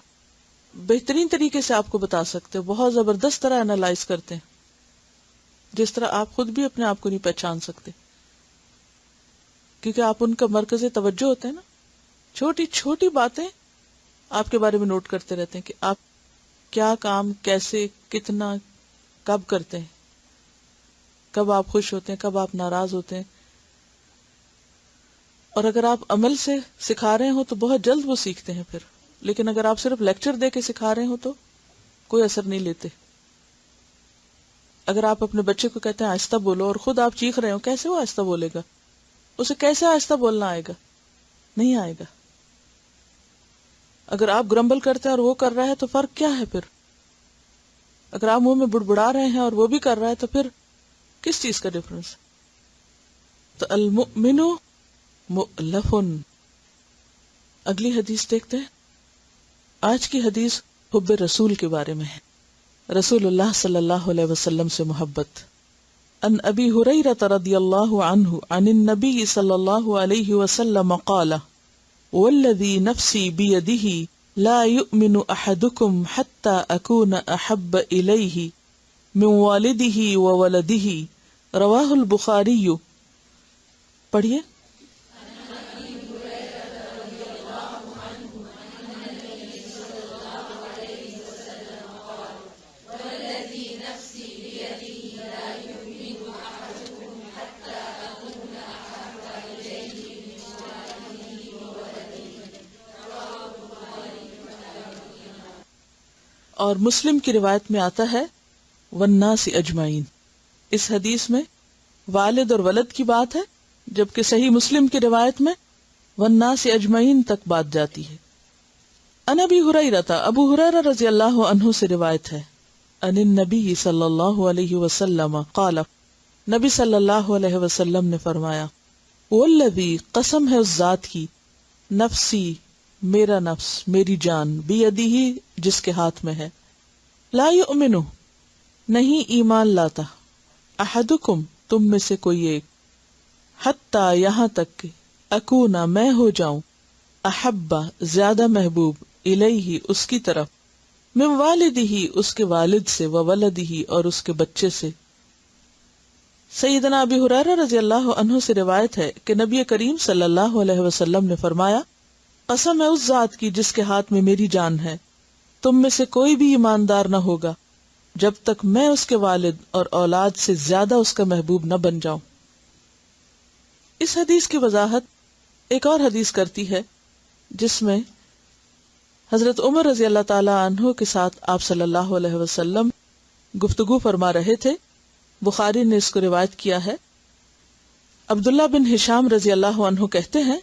بہترین طریقے سے آپ کو بتا سکتے، بہت زبردست طرح انالائز کرتے ہیں، جس طرح آپ خود بھی اپنے آپ کو نہیں پہچان سکتے، کیونکہ آپ ان کا مرکز توجہ ہوتے ہیں نا. چھوٹی چھوٹی باتیں آپ کے بارے میں نوٹ کرتے رہتے ہیں کہ آپ کیا کام، کیسے، کتنا، کب کرتے ہیں، کب آپ خوش ہوتے ہیں، کب آپ ناراض ہوتے ہیں. اور اگر آپ عمل سے سکھا رہے ہو تو بہت جلد وہ سیکھتے ہیں پھر. لیکن اگر آپ صرف لیکچر دے کے سکھا رہے ہو تو کوئی اثر نہیں لیتے. اگر آپ اپنے بچے کو کہتے ہیں آہستہ بولو اور خود آپ چیخ رہے ہو، کیسے وہ آہستہ بولے گا؟ اسے کیسے آہستہ بولنا آئے گا؟ نہیں آئے گا. اگر آپ گرمبل کرتے ہیں اور وہ کر رہا ہے تو فرق کیا ہے پھر؟ اگر آپ منہ میں بڑبڑا رہے ہیں اور وہ بھی کر رہا ہے تو پھر کس چیز کا ڈفرنس؟ تو المؤمن مؤلف. اگلی حدیث دیکھتے ہیں. آج کی حدیث حب رسول کے بارے میں ہے، رسول اللہ صلی اللہ علیہ وسلم سے محبت۔ ان ابی ہریرہ رضی اللہ عنہ عن النبی صلی اللہ علیہ وسلم قال والذی نفسی بیدہ لا یؤمن احدکم حتی اکون احب الیہ من والدہ وولدہ، رواہ البخاری۔ پڑھیے۔ اور مسلم کی روایت میں آتا ہے والناس اجمعین۔ اس حدیث میں والد اور ولد کی بات ہے، جبکہ صحیح مسلم کی روایت میں والناس اجمعین تک بات جاتی ہے۔ ان ابی ہریرہ، ابو ہریرہ رضی اللہ عنہ سے روایت ہے، ان النبی صلی اللہ علیہ وسلم قال، نبی صلی اللہ علیہ وسلم نے فرمایا، والذی، قسم ہے اس ذات کی، نفسی، میرا نفس، میری جان، بیدہ، جس کے ہاتھ میں ہے، لا یؤمن، نہیں ایمان لاتا، احدکم، تم میں سے کوئی ایک، حتی، یہاں تک کہ، اکونا، میں ہو جاؤں، احبا، زیادہ محبوب، الیہ، اس کی طرف، من والدہ، اس کے والد سے، وولدہ، اور اس کے بچے سے۔ سیدنا ابی ہریرہ رضی اللہ عنہ سے روایت ہے کہ نبی کریم صلی اللہ علیہ وسلم نے فرمایا، قسم ہے اس ذات کی جس کے ہاتھ میں میری جان ہے، تم میں سے کوئی بھی ایماندار نہ ہوگا جب تک میں اس کے والد اور اولاد سے زیادہ اس کا محبوب نہ بن جاؤں۔ اس حدیث کی وضاحت ایک اور حدیث کرتی ہے، جس میں حضرت عمر رضی اللہ تعالی عنہ کے ساتھ آپ صلی اللہ علیہ وسلم گفتگو فرما رہے تھے۔ بخاری نے اس کو روایت کیا ہے۔ عبداللہ بن ہشام رضی اللہ عنہ کہتے ہیں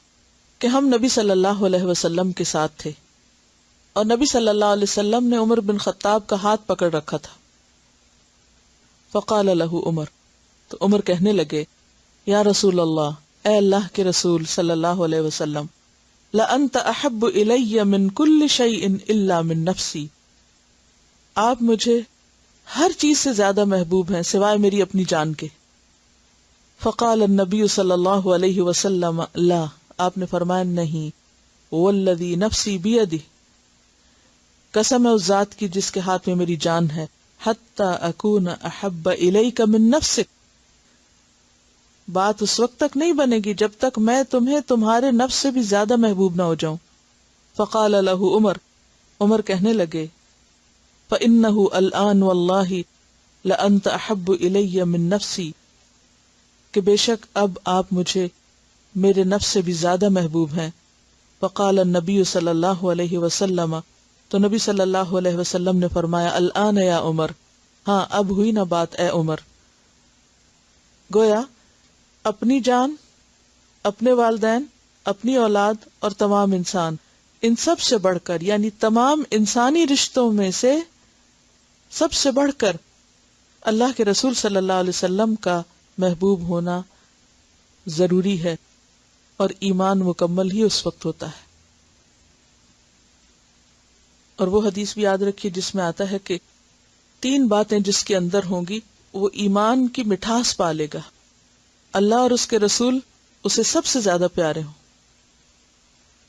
کہ ہم نبی صلی اللہ علیہ وسلم کے ساتھ تھے، اور نبی صلی اللہ علیہ وسلم نے عمر بن خطاب کا ہاتھ پکڑ رکھا تھا۔ فقال لہ عمر، تو عمر کہنے لگے، یا رسول اللہ، اے اللہ کے رسول صلی اللہ علیہ وسلم، لأنت احب الی من کل شیء الا من نفسی، آپ مجھے ہر چیز سے زیادہ محبوب ہیں سوائے میری اپنی جان کے۔ فقال النبی صلی اللہ علیہ وسلم لا، آپ نے فرمایا نہیں، والذی نفسی بیدہ، قسم ہے اس ذات کی جس کے ہاتھ میں میری جان ہے، حتی اکون احب الیک من نفسک، بات اس وقت تک نہیں بنے گی جب تک میں تمہیں تمہارے نفس سے بھی زیادہ محبوب نہ ہو جاؤں۔ فقال لہ عمر، عمر کہنے لگے، فإنہ الآن واللہ لأنت احب الی من نفسی، کہ بے شک اب آپ مجھے میرے نفس سے بھی زیادہ محبوب ہیں۔ فقال النبی صلی اللہ علیہ وسلم، تو نبی صلی اللہ علیہ وسلم نے فرمایا، الآن یا عمر، ہاں اب ہوئی نہ بات اے عمر۔ گویا اپنی جان، اپنے والدین، اپنی اولاد اور تمام انسان، ان سب سے بڑھ کر، یعنی تمام انسانی رشتوں میں سے سب سے بڑھ کر اللہ کے رسول صلی اللہ علیہ وسلم کا محبوب ہونا ضروری ہے، اور ایمان مکمل ہی اس وقت ہوتا ہے۔ اور وہ حدیث بھی یاد رکھیے جس میں آتا ہے کہ 3 باتیں جس کے اندر ہوں گی وہ ایمان کی مٹھاس پالے گا، اللہ اور اس کے رسول اسے سب سے زیادہ پیارے ہوں۔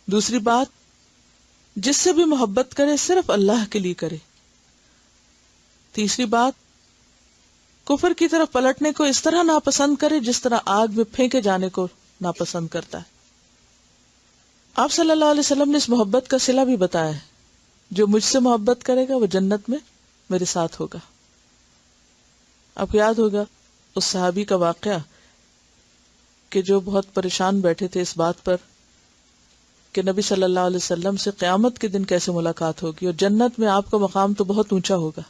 دوسری بات، جس سے بھی محبت کرے صرف اللہ کے لیے کرے۔ تیسری بات، کفر کی طرف پلٹنے کو اس طرح ناپسند کرے جس طرح آگ میں پھینکے جانے کو ناپسند کرتا ہے۔ آپ صلی اللہ علیہ وسلم نے اس محبت کا صلہ بھی بتایا ہے، جو مجھ سے محبت کرے گا وہ جنت میں میرے ساتھ ہوگا۔ آپ کو یاد ہوگا اس صحابی کا واقعہ کہ جو بہت پریشان بیٹھے تھے اس بات پر کہ نبی صلی اللہ علیہ وسلم سے قیامت کے دن کیسے ملاقات ہوگی، اور جنت میں آپ کا مقام تو بہت اونچا ہوگا،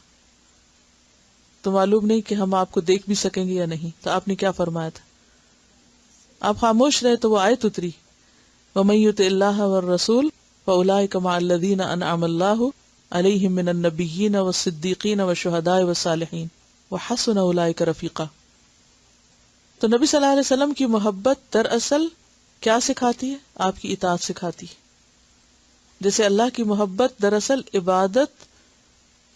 تو معلوم نہیں کہ ہم آپ کو دیکھ بھی سکیں گے یا نہیں۔ تو آپ نے کیا فرمایا تھا؟ آپ خاموش رہے تو وہ آیت اتری، وَمَن يُطِعِ اللَّهَ وَالرَّسُولَ فَأُولَٰئِكَ مَعَ الَّذِينَ أَنْعَمَ اللَّهُ عَلَيْهِم مِّنَ النَّبِيِّينَ وَالصِّدِّيقِينَ وَالشُّهَدَاءِ وَالصَّالِحِينَ وَحَسُنَ أُولَٰئِكَ رَفِيقًا۔ تو نبی صلی اللہ علیہ وسلم کی محبت دراصل کیا سکھاتی ہے؟ آپ کی اطاعت سکھاتی ہے۔ جیسے اللہ کی محبت دراصل عبادت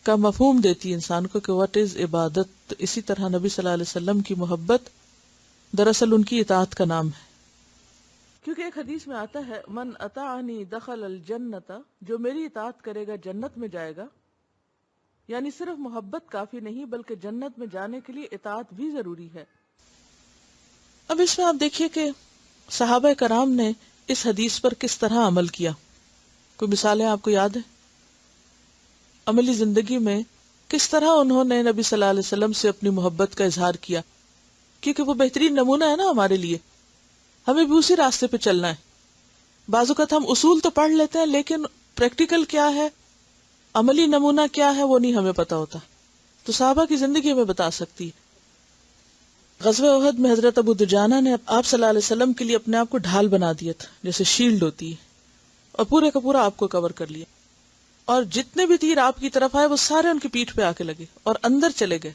کا مفہوم دیتی ہے انسان کو کہ واٹ از عبادت، تو اسی طرح نبی صلی اللہ علیہ وسلم کی محبت دراصل ان کی اطاعت کا نام ہے. کیونکہ ایک حدیث میں آتا ہے من اطاعنی دخل الجنت، جو میری اطاعت کرے گا جنت میں جائے گا. یعنی صرف محبت کافی نہیں بلکہ جنت میں جانے کے لیے اطاعت بھی ضروری ہے. اب اس میں آپ دیکھیے کہ صحابہ کرام نے اس حدیث پر کس طرح عمل کیا. کوئی مثالیں آپ کو یاد ہے؟ عملی زندگی میں کس طرح انہوں نے نبی صلی اللہ علیہ وسلم سے اپنی محبت کا اظہار کیا، کیونکہ وہ بہترین نمونہ ہے نا ہمارے لیے. ہمیں بھی اسی راستے پہ چلنا ہے. بعض اوقات ہم اصول تو پڑھ لیتے ہیں لیکن پریکٹیکل کیا ہے، عملی نمونہ کیا ہے، وہ نہیں ہمیں پتا ہوتا. تو صحابہ کی زندگی ہمیں بتا سکتی. غزوہ احد میں حضرت ابو دجانہ نے آپ صلی اللہ علیہ وسلم کے لیے اپنے آپ کو ڈھال بنا دیا تھا، جیسے شیلڈ ہوتی ہے، اور پورے کا پورا آپ کو کور کر لیا. اور جتنے بھی تیر آپ کی طرف آئے وہ سارے ان کی پیٹھ پہ آ کے لگے اور اندر چلے گئے.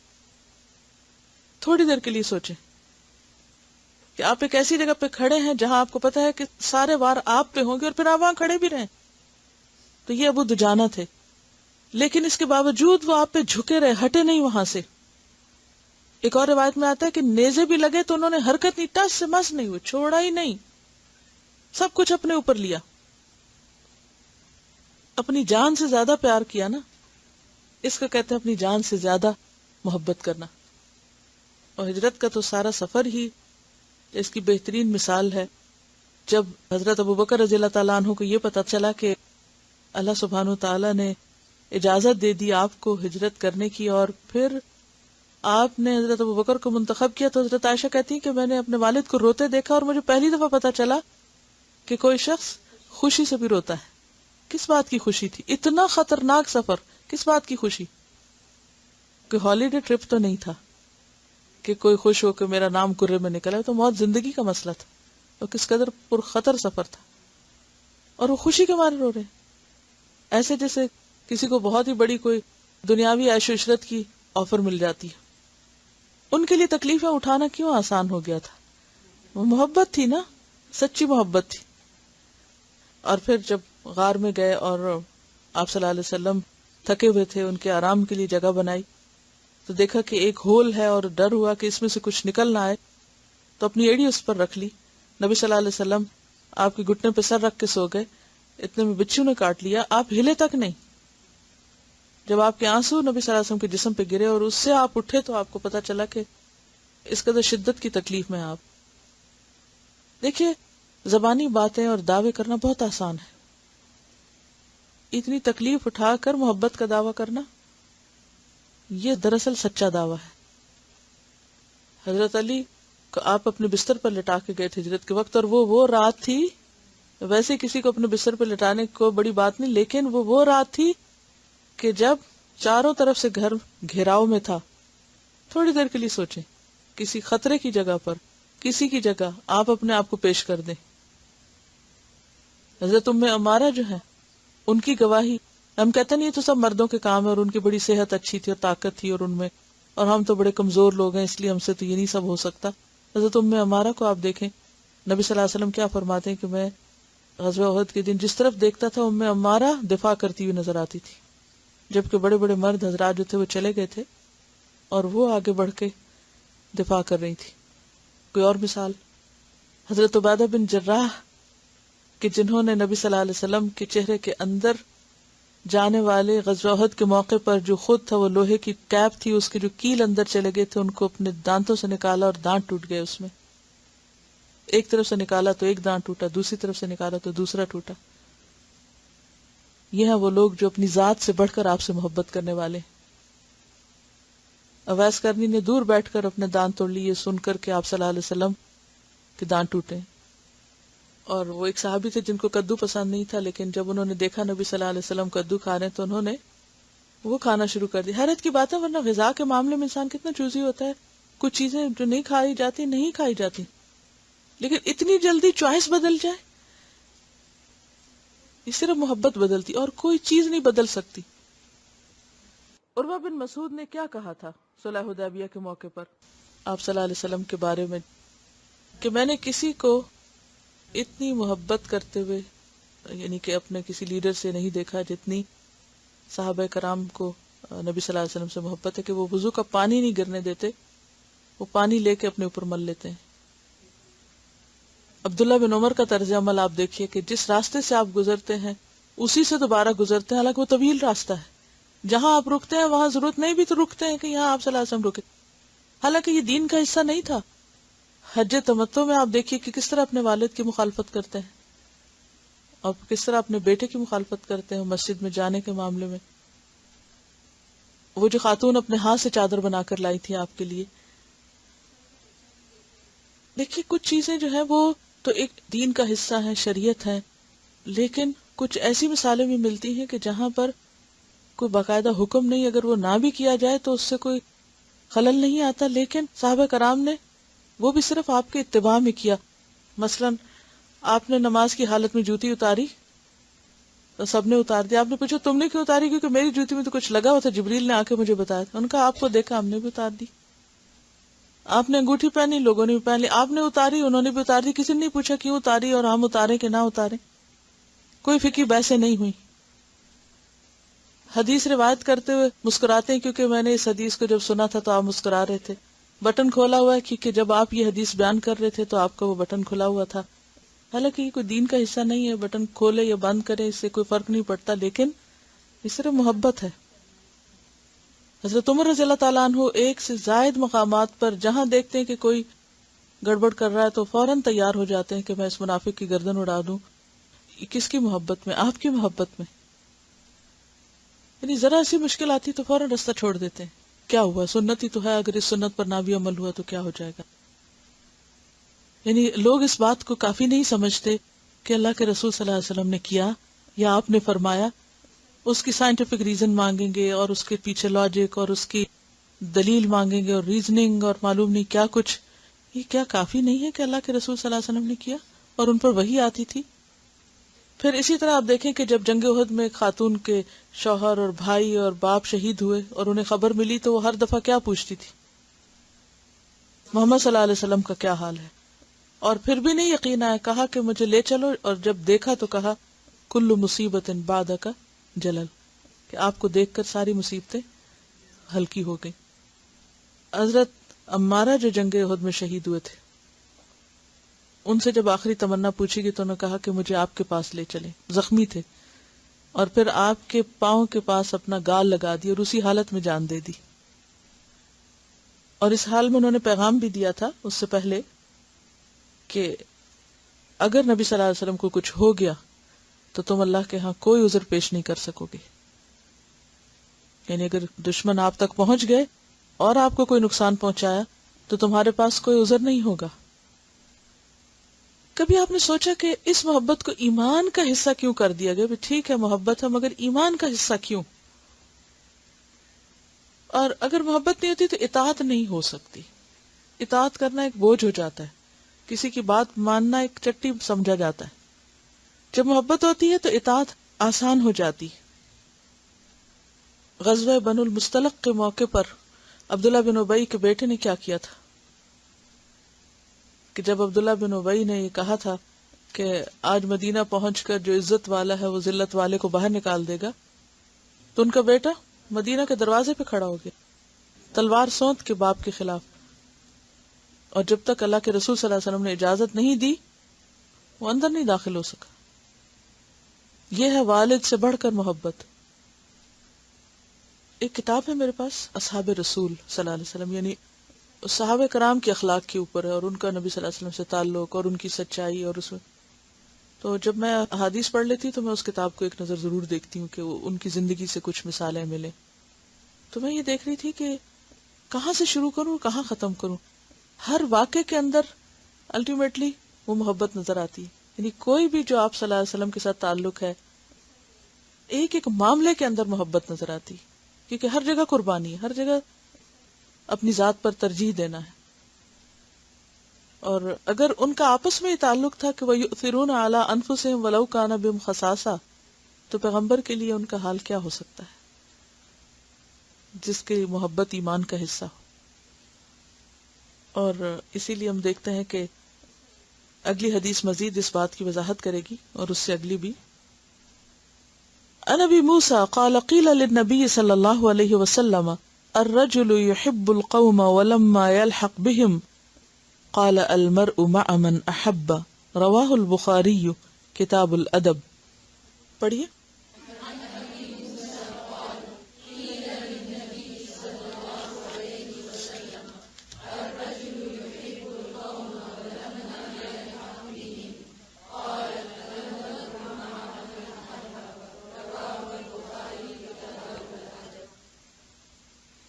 تھوڑی دیر کے لیے سوچیں کہ آپ ایک ایسی جگہ پہ کھڑے ہیں جہاں آپ کو پتا ہے کہ سارے وار آپ پہ ہوں گے اور پھر آپ وہاں کھڑے بھی رہیں. تو یہ ابو دجانہ تھے، لیکن اس کے باوجود وہ آپ پہ جھکے رہے، ہٹے نہیں وہاں سے. ایک اور روایت میں آتا ہے کہ نیزے بھی لگے تو انہوں نے حرکت نہیں، ٹس سے مس نہیں ہوئے، چھوڑا ہی نہیں، سب کچھ اپنے اوپر لیا. اپنی جان سے زیادہ پیار کیا نا، اس کو کہتے ہیں اپنی جان سے زیادہ محبت کرنا. اور ہجرت کا تو سارا سفر ہی اس کی بہترین مثال ہے. جب حضرت ابوبکر رضی اللہ تعالیٰ عنہ کو یہ پتا چلا کہ اللہ سبحانہ تعالیٰ نے اجازت دے دی آپ کو ہجرت کرنے کی، اور پھر آپ نے حضرت ابوبکر کو منتخب کیا، تو حضرت عائشہ کہتی ہیں کہ میں نے اپنے والد کو روتے دیکھا اور مجھے پہلی دفعہ پتا چلا کہ کوئی شخص خوشی سے بھی روتا ہے. کس بات کی خوشی تھی؟ اتنا خطرناک سفر، کس بات کی خوشی؟ کوئی ہالیڈے ٹرپ تو نہیں تھا کہ کوئی خوش ہو کہ میرا نام کرے میں نکلا. تو موت زندگی کا مسئلہ تھا، اور کس قدر پرخطر سفر تھا، اور وہ خوشی کے مارے رو رہے. ایسے جیسے کسی کو بہت ہی بڑی کوئی دنیاوی عیش و عشرت کی آفر مل جاتی ہے. ان کے لیے تکلیفیں اٹھانا کیوں آسان ہو گیا تھا؟ وہ محبت تھی نا، سچی محبت تھی. اور پھر جب غار میں گئے اور آپ صلی اللہ علیہ وسلم تھکے ہوئے تھے، ان کے آرام کے لیے جگہ بنائی، تو دیکھا کہ ایک ہول ہے اور ڈر ہوا کہ اس میں سے کچھ نکل نہ آئے، تو اپنی ایڑی اس پر رکھ لی. نبی صلی اللہ علیہ وسلم آپ کے گھٹنے پہ سر رکھ کے سو گئے. اتنے میں بچھو نے کاٹ لیا، آپ ہلے تک نہیں. جب آپ کے آنسو نبی صلی اللہ علیہ وسلم کے جسم پہ گرے اور اس سے آپ اٹھے تو آپ کو پتا چلا کہ اس قدر شدت کی تکلیف میں آپ. دیکھیے، زبانی باتیں اور دعوے کرنا بہت آسان ہے، اتنی تکلیف اٹھا کر محبت کا دعویٰ کرنا، یہ دراصل سچا دعویٰ ہے. حضرت علی کو آپ اپنے بستر پر لٹا کے گئے تھے ہجرت کے وقت، اور وہ رات تھی، ویسے کسی کو اپنے بستر پر لٹانے کو بڑی بات نہیں، لیکن وہ رات تھی کہ جب چاروں طرف سے گھر گھیراؤ میں تھا. تھوڑی دیر کے لیے سوچیں، کسی خطرے کی جگہ پر، کسی کی جگہ آپ اپنے آپ کو پیش کر دیں. حضرت ام عمارہ جو ہے، ان کی گواہی، ہم کہتے نہیں یہ تو سب مردوں کے کام ہے، اور ان کی بڑی صحت اچھی تھی اور طاقت تھی اور ان میں، اور ہم تو بڑے کمزور لوگ ہیں اس لیے ہم سے تو یہ نہیں سب ہو سکتا. حضرت ام عمارہ کو آپ دیکھیں، نبی صلی اللہ علیہ وسلم کیا فرماتے ہیں کہ میں غزوہ احد کے دن جس طرف دیکھتا تھا ام عمارہ دفاع کرتی ہوئی نظر آتی تھی، جبکہ بڑے بڑے مرد حضرات جو تھے وہ چلے گئے تھے اور وہ آگے بڑھ کے دفاع کر رہی تھی. کوئی اور مثال؟ حضرت عبادہ بن جراح کہ جنہوں نے نبی صلی اللہ علیہ وسلم کے چہرے کے اندر جانے والے غزوہ احد کے موقع پر جو خود تھا وہ لوہے کی کیپ تھی، اس کے جو کیل اندر چلے گئے تھے، ان کو اپنے دانتوں سے نکالا اور دانت ٹوٹ گئے. اس میں ایک طرف سے نکالا تو ایک دانت ٹوٹا، دوسری طرف سے نکالا تو دوسرا ٹوٹا. یہ ہیں وہ لوگ جو اپنی ذات سے بڑھ کر آپ سے محبت کرنے والے. اویس کرنی نے دور بیٹھ کر اپنے دانت توڑ لیے سن کر کہ آپ صلی اللہ علیہ وسلم کے دانت ٹوٹے. اور وہ ایک صحابی تھے جن کو کدو پسند نہیں تھا، لیکن جب انہوں نے دیکھا نبی صلی اللہ علیہ وسلم کدو کھا رہے ہیں تو انہوں نے وہ کھانا شروع کر دیا. حیرت کی بات ہے، ورنہ غذا کے معاملے میں انسان کتنا چوزی ہوتا ہے. کچھ چیزیں جو نہیں کھائی جاتی، لیکن اتنی جلدی چوائس بدل جائے، یہ صرف محبت بدلتی اور کوئی چیز نہیں بدل سکتی. عروہ بن مسعود نے کیا کہا تھا صلح حدیبیہ کے موقع پر آپ صلی اللہ علیہ وسلم کے بارے میں کہ میں نے کسی کو اتنی محبت کرتے ہوئے یعنی کہ اپنے کسی لیڈر سے نہیں دیکھا جتنی صحابہ کرام کو نبی صلی اللہ علیہ وسلم سے محبت ہے کہ وہ وضو کا پانی نہیں گرنے دیتے، وہ پانی لے کے اپنے اوپر مل لیتے ہیں۔ عبداللہ بن عمر کا طرز عمل آپ دیکھیے کہ جس راستے سے آپ گزرتے ہیں اسی سے دوبارہ گزرتے ہیں، حالانکہ وہ طویل راستہ ہے، جہاں آپ رکتے ہیں وہاں ضرورت نہیں بھی تو رکتے ہیں کہ یہاں آپ صلی اللہ علیہ وسلم رکے، حالانکہ یہ دین کا حصہ نہیں تھا۔ حج تمتع میں آپ دیکھیے کہ کس طرح اپنے والد کی مخالفت کرتے ہیں اور کس طرح اپنے بیٹے کی مخالفت کرتے ہیں مسجد میں جانے کے معاملے میں۔ وہ جو خاتون اپنے ہاتھ سے چادر بنا کر لائی تھی آپ کے لیے، دیکھیے کچھ چیزیں جو ہیں وہ تو ایک دین کا حصہ ہیں، شریعت ہے، لیکن کچھ ایسی مثالیں بھی ملتی ہیں کہ جہاں پر کوئی باقاعدہ حکم نہیں، اگر وہ نہ بھی کیا جائے تو اس سے کوئی خلل نہیں آتا، لیکن صحابہ کرام نے وہ بھی صرف آپ کے اتباع میں کیا۔ مثلا آپ نے نماز کی حالت میں جوتی اتاری تو سب نے اتار دیا، آپ نے پوچھا تم نے کیوں اتاری؟ کیونکہ میری جوتی میں تو کچھ لگا ہوا تھا، جبریل نے آ کے مجھے بتایا تھا۔ ان کا آپ کو دیکھا ہم نے بھی اتار دی۔ آپ نے انگوٹھی پہنی، لوگوں نے بھی پہن لی، آپ نے اتاری انہوں نے بھی اتار دی، کسی نے نہیں پوچھا کیوں اتاری اور ہم اتاریں کہ نہ اتاریں، کوئی فقہی بحثیں نہیں ہوئی۔ حدیث روایت کرتے ہوئے مسکراتے ہیں کیونکہ میں نے اس حدیث کو جب سنا تھا تو آپ مسکرا رہے تھے۔ بٹن کھولا ہوا ہے کیونکہ جب آپ یہ حدیث بیان کر رہے تھے تو آپ کا وہ بٹن کھلا ہوا تھا۔ حالانکہ یہ کوئی دین کا حصہ نہیں ہے، بٹن کھولے یا بند کرے اس سے کوئی فرق نہیں پڑتا، لیکن اس صرف محبت ہے۔ حضرت عمر رضی اللہ تعالیٰ عنہ ایک سے زائد مقامات پر جہاں دیکھتے ہیں کہ کوئی گڑبڑ کر رہا ہے تو فوراً تیار ہو جاتے ہیں کہ میں اس منافق کی گردن اڑا دوں۔ کس کی محبت میں؟ آپ کی محبت میں۔ یعنی ذرا سی مشکل آتی تو فوراً رستہ چھوڑ دیتے ہیں، کیا ہوا، سنت ہی تو ہے، اگر اس سنت پر نہ بھی عمل ہوا تو کیا ہو جائے گا۔ یعنی لوگ اس بات کو کافی نہیں سمجھتے کہ اللہ کے رسول صلی اللہ علیہ وسلم نے کیا یا آپ نے فرمایا، اس کی سائنٹیفک ریزن مانگیں گے اور اس کے پیچھے لاجک اور اس کی دلیل مانگیں گے اور ریزننگ اور معلوم نہیں کیا کچھ۔ یہ کیا کافی نہیں ہے کہ اللہ کے رسول صلی اللہ علیہ وسلم نے کیا اور ان پر وحی آتی تھی؟ پھر اسی طرح آپ دیکھیں کہ جب جنگ احد میں خاتون کے شوہر اور بھائی اور باپ شہید ہوئے اور انہیں خبر ملی تو وہ ہر دفعہ کیا پوچھتی تھی؟ محمد صلی اللہ علیہ وسلم کا کیا حال ہے؟ اور پھر بھی نہیں یقین آیا، کہا کہ مجھے لے چلو، اور جب دیکھا تو کہا کل مصیبت بعدک جلل، کہ آپ کو دیکھ کر ساری مصیبتیں ہلکی ہو گئی۔ حضرت عمارہ جو جنگ احد میں شہید ہوئے تھے، ان سے جب آخری تمنا پوچھی گئی تو انہوں نے کہا کہ مجھے آپ کے پاس لے چلیں، زخمی تھے، اور پھر آپ کے پاؤں کے پاس اپنا گال لگا دی اور اسی حالت میں جان دے دی۔ اور اس حال میں انہوں نے پیغام بھی دیا تھا اس سے پہلے کہ اگر نبی صلی اللہ علیہ وسلم کو کچھ ہو گیا تو تم اللہ کے ہاں کوئی عذر پیش نہیں کر سکو گے، یعنی اگر دشمن آپ تک پہنچ گئے اور آپ کو کوئی نقصان پہنچایا تو تمہارے پاس کوئی عذر نہیں ہوگا۔ کبھی آپ نے سوچا کہ اس محبت کو ایمان کا حصہ کیوں کر دیا گیا؟ ٹھیک ہے محبت ہے، مگر ایمان کا حصہ کیوں؟ اور اگر محبت نہیں ہوتی تو اطاعت نہیں ہو سکتی، اطاعت کرنا ایک بوجھ ہو جاتا ہے، کسی کی بات ماننا ایک چٹی سمجھا جاتا ہے۔ جب محبت ہوتی ہے تو اطاعت آسان ہو جاتی۔ غزوہ بنو المصطلق کے موقع پر عبداللہ بن ابی کے بیٹے نے کیا کیا تھا کہ جب عبداللہ بن ابی نے یہ کہا تھا کہ آج مدینہ پہنچ کر جو عزت والا ہے وہ ذلت والے کو باہر نکال دے گا، تو ان کا بیٹا مدینہ کے دروازے پہ کھڑا ہو گیا تلوار سونت کے باپ کے خلاف، اور جب تک اللہ کے رسول صلی اللہ علیہ وسلم نے اجازت نہیں دی وہ اندر نہیں داخل ہو سکا۔ یہ ہے والد سے بڑھ کر محبت۔ ایک کتاب ہے میرے پاس اصحاب رسول صلی اللہ علیہ وسلم، یعنی صحابہ کرام کے اخلاق کے اوپر ہے اور ان کا نبی صلی اللہ علیہ وسلم سے تعلق اور ان کی سچائی، اور اس میں تو جب میں احادیث پڑھ لیتی تو میں اس کتاب کو ایک نظر ضرور دیکھتی ہوں کہ ان کی زندگی سے کچھ مثالیں ملیں۔ تو میں یہ دیکھ رہی تھی کہ کہاں سے شروع کروں کہاں ختم کروں۔ ہر واقعے کے اندر الٹیمیٹلی وہ محبت نظر آتی ہے، یعنی کوئی بھی جو آپ صلی اللہ علیہ وسلم کے ساتھ تعلق ہے، ایک ایک معاملے کے اندر محبت نظر آتی، کیونکہ ہر جگہ قربانی ہے، ہر جگہ اپنی ذات پر ترجیح دینا ہے۔ اور اگر ان کا آپس میں یہ تعلق تھا کہ وَيُؤْثِرُونَ عَلَىٰ أَنفُسِهِمْ وَلَوْ كَانَ بِهِمْ خَصَاصَةٌ، تو پیغمبر کے لیے ان کا حال کیا ہو سکتا ہے جس کی محبت ایمان کا حصہ ہو۔ اور اسی لیے ہم دیکھتے ہیں کہ اگلی حدیث مزید اس بات کی وضاحت کرے گی، اور اس سے اگلی بھی، عن ابی موسیٰ قال قیل للنبی صلی اللہ علیہ وسلم الرجل يحب القوم ولما يلحق بهم قال المرء مع من احب رواہ البخاری کتاب الادب. پڑھیے.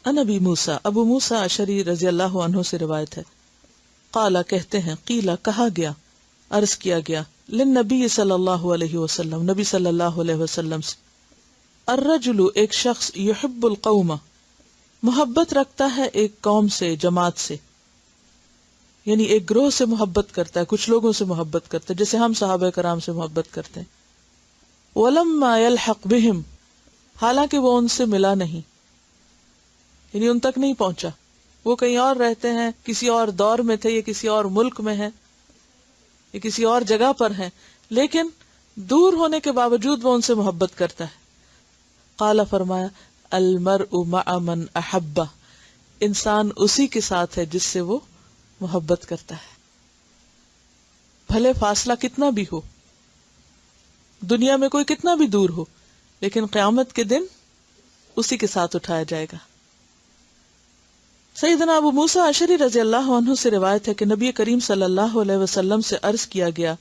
عن ابی موسیٰ، ابو موسیٰ اشعری رضی اللہ عنہ سے روایت ہے، قال کہتے ہیں، قیل کہا گیا، عرض کیا گیا، للنبی صلی اللہ علیہ وسلم، نبی صلی اللہ علیہ وسلم سے، الرجل ایک شخص، یحب القوم محبت رکھتا ہے ایک قوم سے، جماعت سے، یعنی ایک گروہ سے محبت کرتا ہے، کچھ لوگوں سے محبت کرتا ہے، جیسے ہم صحابہ کرام سے محبت کرتے ہیں، ولما يلحق بهم حالانکہ وہ ان سے ملا نہیں، یعنی ان تک نہیں پہنچا، وہ کہیں اور رہتے ہیں، کسی اور دور میں تھے، یا کسی اور ملک میں ہیں، یا کسی اور جگہ پر ہیں، لیکن دور ہونے کے باوجود وہ ان سے محبت کرتا ہے. قال فرمایا، المرء مع من احب انسان اسی کے ساتھ ہے جس سے وہ محبت کرتا ہے، بھلے فاصلہ کتنا بھی ہو، دنیا میں کوئی کتنا بھی دور ہو، لیکن قیامت کے دن اسی کے ساتھ اٹھایا جائے گا. سیدنا ابو موسیٰ اشعری رضی اللہ عنہ سے روایت ہے کہ نبی کریم صلی اللہ علیہ وسلم سے عرض کیا گیا،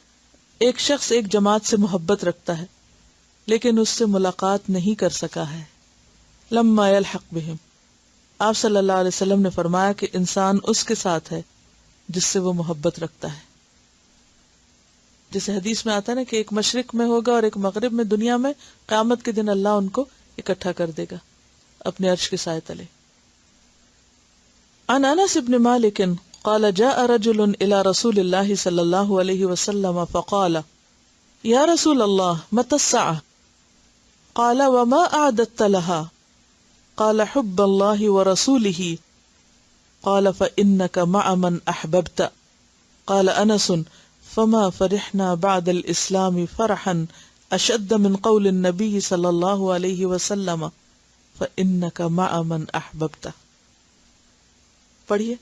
ایک شخص ایک جماعت سے محبت رکھتا ہے لیکن اس سے ملاقات نہیں کر سکا ہے. لما يلحق بهم آپ صلی اللہ علیہ وسلم نے فرمایا کہ انسان اس کے ساتھ ہے جس سے وہ محبت رکھتا ہے. جیسے حدیث میں آتا ہے نا کہ ایک مشرق میں ہوگا اور ایک مغرب میں، دنیا میں قیامت کے دن اللہ ان کو اکٹھا کر دے گا اپنے عرش کے سائے تلے. عن انس بن مالک قال جاء رجل الى رسول الله صلی اللہ علیہ وسلم فقال یا رسول اللہ متى الساعة قال وما اعددت لها قال حب الله ورسوله قال فإنك مع من احببت قال انس فما فرحنا بعد الاسلام فرحا اشد من قول النبي صلی اللہ علیہ وسلم فإنك مع من احببت. پڑھیے.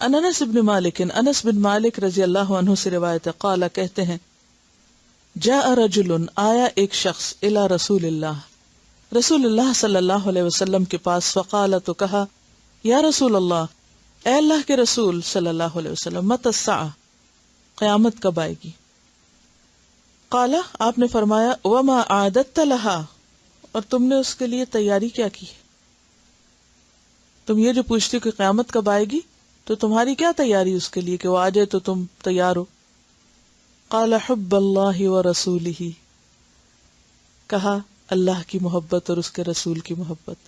انس بن مالک، انس بن مالک رضی اللہ عنہ سے روایت ہے، قال کہتے ہیں، جاء رجل آیا ایک شخص الی رسول اللہ، رسول اللہ صلی اللہ علیہ وسلم کے پاس، فقال تو کہا، یا رسول اللہ، اے اللہ کے رسول صلی اللہ علیہ وسلم، متی الساعة قیامت کب آئے گی؟ قال آپ نے فرمایا، وما اعددت لها اور تم نے اس کے لیے تیاری کیا کی؟ تم یہ جو پوچھتے ہو کہ قیامت کب آئے گی، تو تمہاری کیا تیاری اس کے لیے کہ وہ آ جائے تو تم تیار ہو؟ قال حب اللہ ورسولہ کہا اللہ کی محبت اور اس کے رسول کی محبت.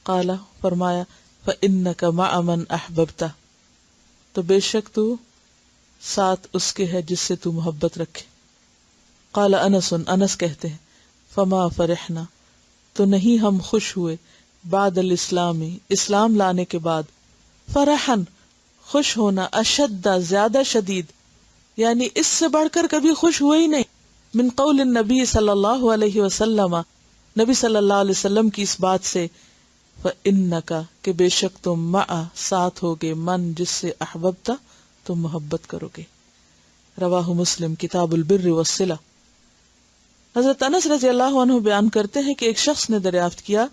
قال فرمایا فإنک مع من احببت تو بے شک تو ساتھ اس کے ہے جس سے تو محبت رکھے. قال انس، انس کہتے ہیں، فما فرحنا تو نہیں ہم خوش ہوئے، بعد الاسلامی اسلام لانے کے بعد، فرحن خوش ہونا، اشد زیادہ شدید، یعنی اس سے بڑھ کر کبھی خوش ہوئے ہی نہیں، من قول النبی صلی اللہ علیہ وسلم نبی صلی اللہ علیہ وسلم کی اس بات سے، فإنک کہ بے شک تم مع ساتھ ہوگے، من جس سے احببتا تم محبت کرو گے. رواہ مسلم کتاب البر والصلہ. حضرت انس رضی اللہ عنہ بیان کرتے ہیں کہ ایک شخص نے دریافت کیا،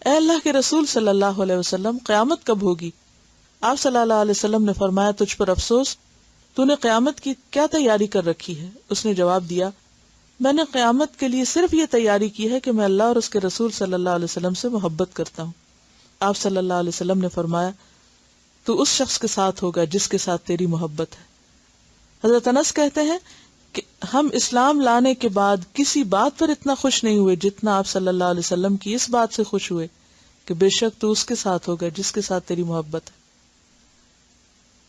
اے اللہ کے رسول صلی اللہ علیہ وسلم، قیامت کب ہوگی؟ آپ صلی اللہ علیہ وسلم نے فرمایا، تجھ پر افسوس، تو نے قیامت کی کیا تیاری کر رکھی ہے؟ اس نے جواب دیا، میں نے قیامت کے لیے صرف یہ تیاری کی ہے کہ میں اللہ اور اس کے رسول صلی اللہ علیہ وسلم سے محبت کرتا ہوں. آپ صلی اللہ علیہ وسلم نے فرمایا تو اس شخص کے ساتھ ہوگا جس کے ساتھ تیری محبت ہے. حضرت انس کہتے ہیں کہ ہم اسلام لانے کے بعد کسی بات پر اتنا خوش نہیں ہوئے جتنا آپ صلی اللہ علیہ وسلم کی اس بات سے خوش ہوئے کہ بے شک تو اس کے ساتھ ہوگا جس کے ساتھ تیری محبت ہے.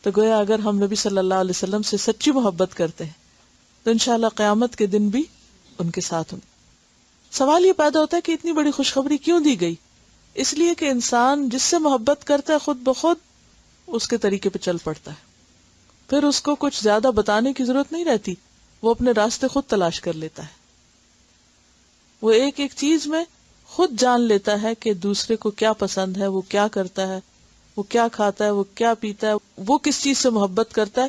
تو گویا اگر ہم نبی صلی اللہ علیہ وسلم سے سچی محبت کرتے ہیں تو انشاءاللہ قیامت کے دن بھی ان کے ساتھ ہوں. سوال یہ پیدا ہوتا ہے کہ اتنی بڑی خوشخبری کیوں دی گئی؟ اس لیے کہ انسان جس سے محبت کرتا ہے خود بخود اس کے طریقے پہ چل پڑتا ہے، پھر اس کو کچھ زیادہ بتانے کی ضرورت نہیں رہتی، وہ اپنے راستے خود تلاش کر لیتا ہے. وہ ایک ایک چیز میں خود جان لیتا ہے کہ دوسرے کو کیا پسند ہے، وہ کیا کرتا ہے، وہ کیا کھاتا ہے، وہ کیا پیتا ہے، وہ کس چیز سے محبت کرتا ہے.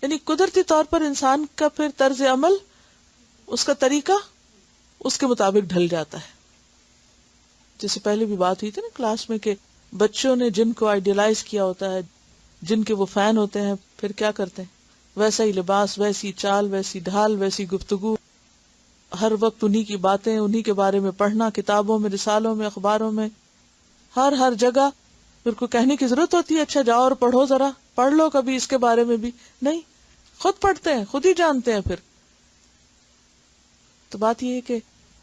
یعنی قدرتی طور پر انسان کا پھر طرز عمل، اس کا طریقہ اس کے مطابق ڈھل جاتا ہے. جیسے پہلے بھی بات ہوئی تھی نا کلاس میں کہ بچوں نے جن کو آئیڈیلائز کیا ہوتا ہے، جن کے وہ فین ہوتے ہیں، پھر کیا کرتے ہیں؟ ویسا ہی لباس، ویسی چال، ویسی ڈھال، ویسی گفتگو، ہر وقت انہی کی باتیں، انہی کے بارے میں پڑھنا، کتابوں میں، رسالوں میں، اخباروں میں، ہر جگہ. پھر کو کہنے کی ضرورت ہوتی ہے اچھا جاؤ اور پڑھو، ذرا پڑھ لو کبھی اس کے بارے میں بھی؟ نہیں، خود پڑھتے ہیں، خود ہی جانتے ہیں. پھر تو بات یہ ہے کہ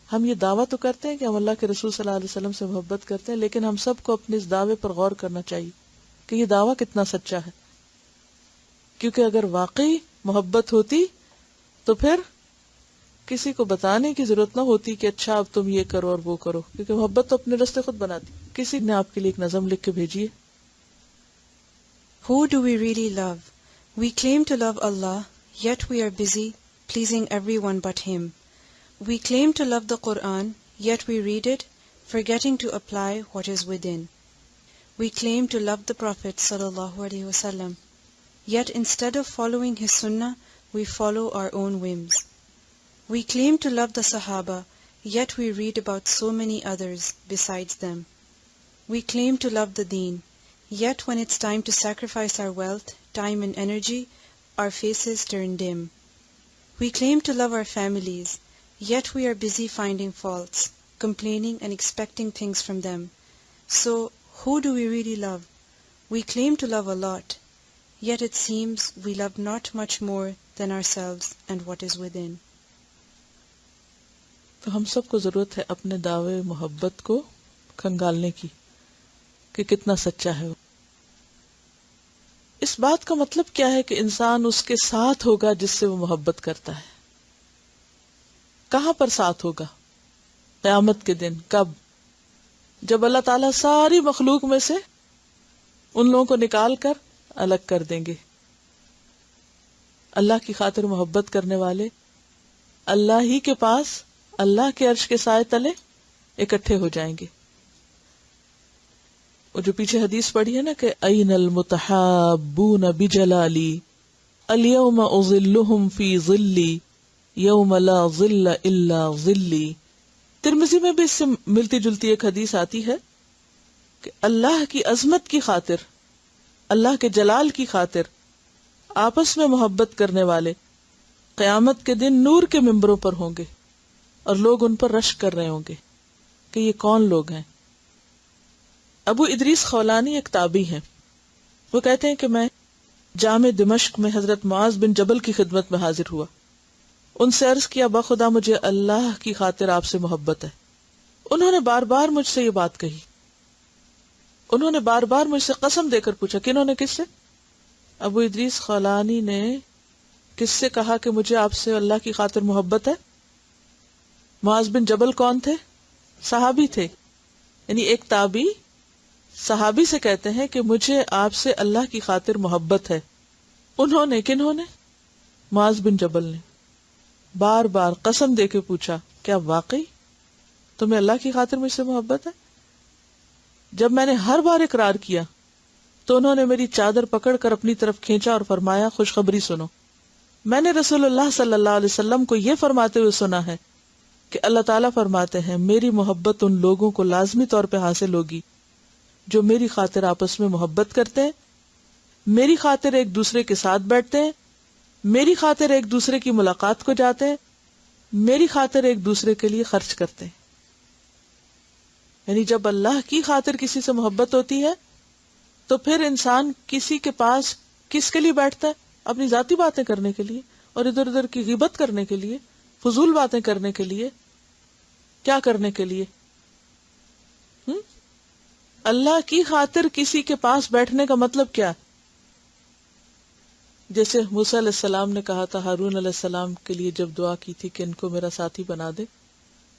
ہم یہ دعویٰ تو کرتے ہیں کہ ہم اللہ کے رسول صلی اللہ علیہ وسلم سے محبت کرتے ہیں، لیکن ہم سب کو اپنے اس دعوے پر غور کرنا چاہیے کہ یہ دعویٰ کتنا سچا ہے. کیونکہ اگر واقعی محبت ہوتی تو پھر کسی کو بتانے کی ضرورت نہ ہوتی کہ اچھا اب تم یہ کرو اور وہ کرو، کیونکہ محبت تو اپنے راستے خود بناتی. کسی نے آپ کے لیے ایک نظم لکھ کے بھیجی ہے. Who do we really love? We claim to love Allah, yet we are busy pleasing everyone but Him. We claim to love the Quran, yet we read it, forgetting to apply what is within. We claim to love the Prophet sallallahu alaihi wasallam, yet instead of following his sunnah, we follow our own whims. We claim to love the Sahaba, yet we read about so many others besides them. We claim to love the Deen, yet when it's time to sacrifice our wealth, time and energy, our faces turn dim. We claim to love our families, yet we are busy finding faults, complaining and expecting things from them. So, who do we really love? We claim to love a lot, yet it seems we love not much more than ourselves and what is within. تو ہم سب کو ضرورت ہے اپنے دعوے محبت کو کھنگالنے کی کہ کتنا سچا ہے وہ. اس بات کا مطلب کیا ہے کہ انسان اس کے ساتھ ہوگا جس سے وہ محبت کرتا ہے. کہاں پر ساتھ ہوگا؟ قیامت کے دن. کب؟ جب اللہ تعالیٰ ساری مخلوق میں سے ان لوگوں کو نکال کر الگ کر دیں گے. اللہ کی خاطر محبت کرنے والے اللہ ہی کے پاس اللہ کے عرش کے سائے تلے اکٹھے ہو جائیں گے. وہ جو پیچھے حدیث پڑھی ہے نا کہ این المتحابون بجلالی الیوم اظلہم فی ظلی یوم لا ظل الا ظلی. ترمذی میں بھی اس سے ملتی جلتی ایک حدیث آتی ہے کہ اللہ کی عظمت کی خاطر، اللہ کے جلال کی خاطر آپس میں محبت کرنے والے قیامت کے دن نور کے ممبروں پر ہوں گے اور لوگ ان پر رشک کر رہے ہوں گے کہ یہ کون لوگ ہیں. ابو ادریس خولانی ایک تابعی ہیں. وہ کہتے ہیں کہ میں جامع دمشق میں حضرت معاذ بن جبل کی خدمت میں حاضر ہوا. ان سے عرض کیا بخدا مجھے اللہ کی خاطر آپ سے محبت ہے. انہوں نے بار بار مجھ سے یہ بات کہی. انہوں نے بار بار مجھ سے قسم دے کر پوچھا. کنہوں نے؟ کس سے؟ ابو ادریس خولانی نے کس سے کہا کہ مجھے آپ سے اللہ کی خاطر محبت ہے؟ معاذ بن جبل کون تھے؟ صحابی تھے. یعنی ایک تابعی صحابی سے کہتے ہیں کہ مجھے آپ سے اللہ کی خاطر محبت ہے. انہوں نے، کنہوں نے؟ معاذ بن جبل نے بار بار قسم دے کے پوچھا کیا واقعی تمہیں اللہ کی خاطر مجھ سے محبت ہے؟ جب میں نے ہر بار اقرار کیا تو انہوں نے میری چادر پکڑ کر اپنی طرف کھینچا اور فرمایا خوشخبری سنو. میں نے رسول اللہ صلی اللہ علیہ وسلم کو یہ فرماتے ہوئے سنا ہے کہ اللہ تعالیٰ فرماتے ہیں میری محبت ان لوگوں کو لازمی طور پہ حاصل ہوگی جو میری خاطر آپس میں محبت کرتے ہیں، میری خاطر ایک دوسرے کے ساتھ بیٹھتے ہیں، میری خاطر ایک دوسرے کی ملاقات کو جاتے ہیں، میری خاطر ایک دوسرے کے لیے خرچ کرتے ہیں. یعنی جب اللہ کی خاطر کسی سے محبت ہوتی ہے تو پھر انسان کسی کے پاس کس کے لیے بیٹھتا ہے؟ اپنی ذاتی باتیں کرنے کے لیے اور ادھر ادھر کی غیبت کرنے کے لیے، فضول باتیں کرنے کے لیے، کیا کرنے کے لیے؟ اللہ کی خاطر کسی کے پاس بیٹھنے کا مطلب کیا؟ جیسے موسیٰ علیہ السلام نے کہا تھا ہارون علیہ السلام کے لیے جب دعا کی تھی کہ ان کو میرا ساتھی بنا دے،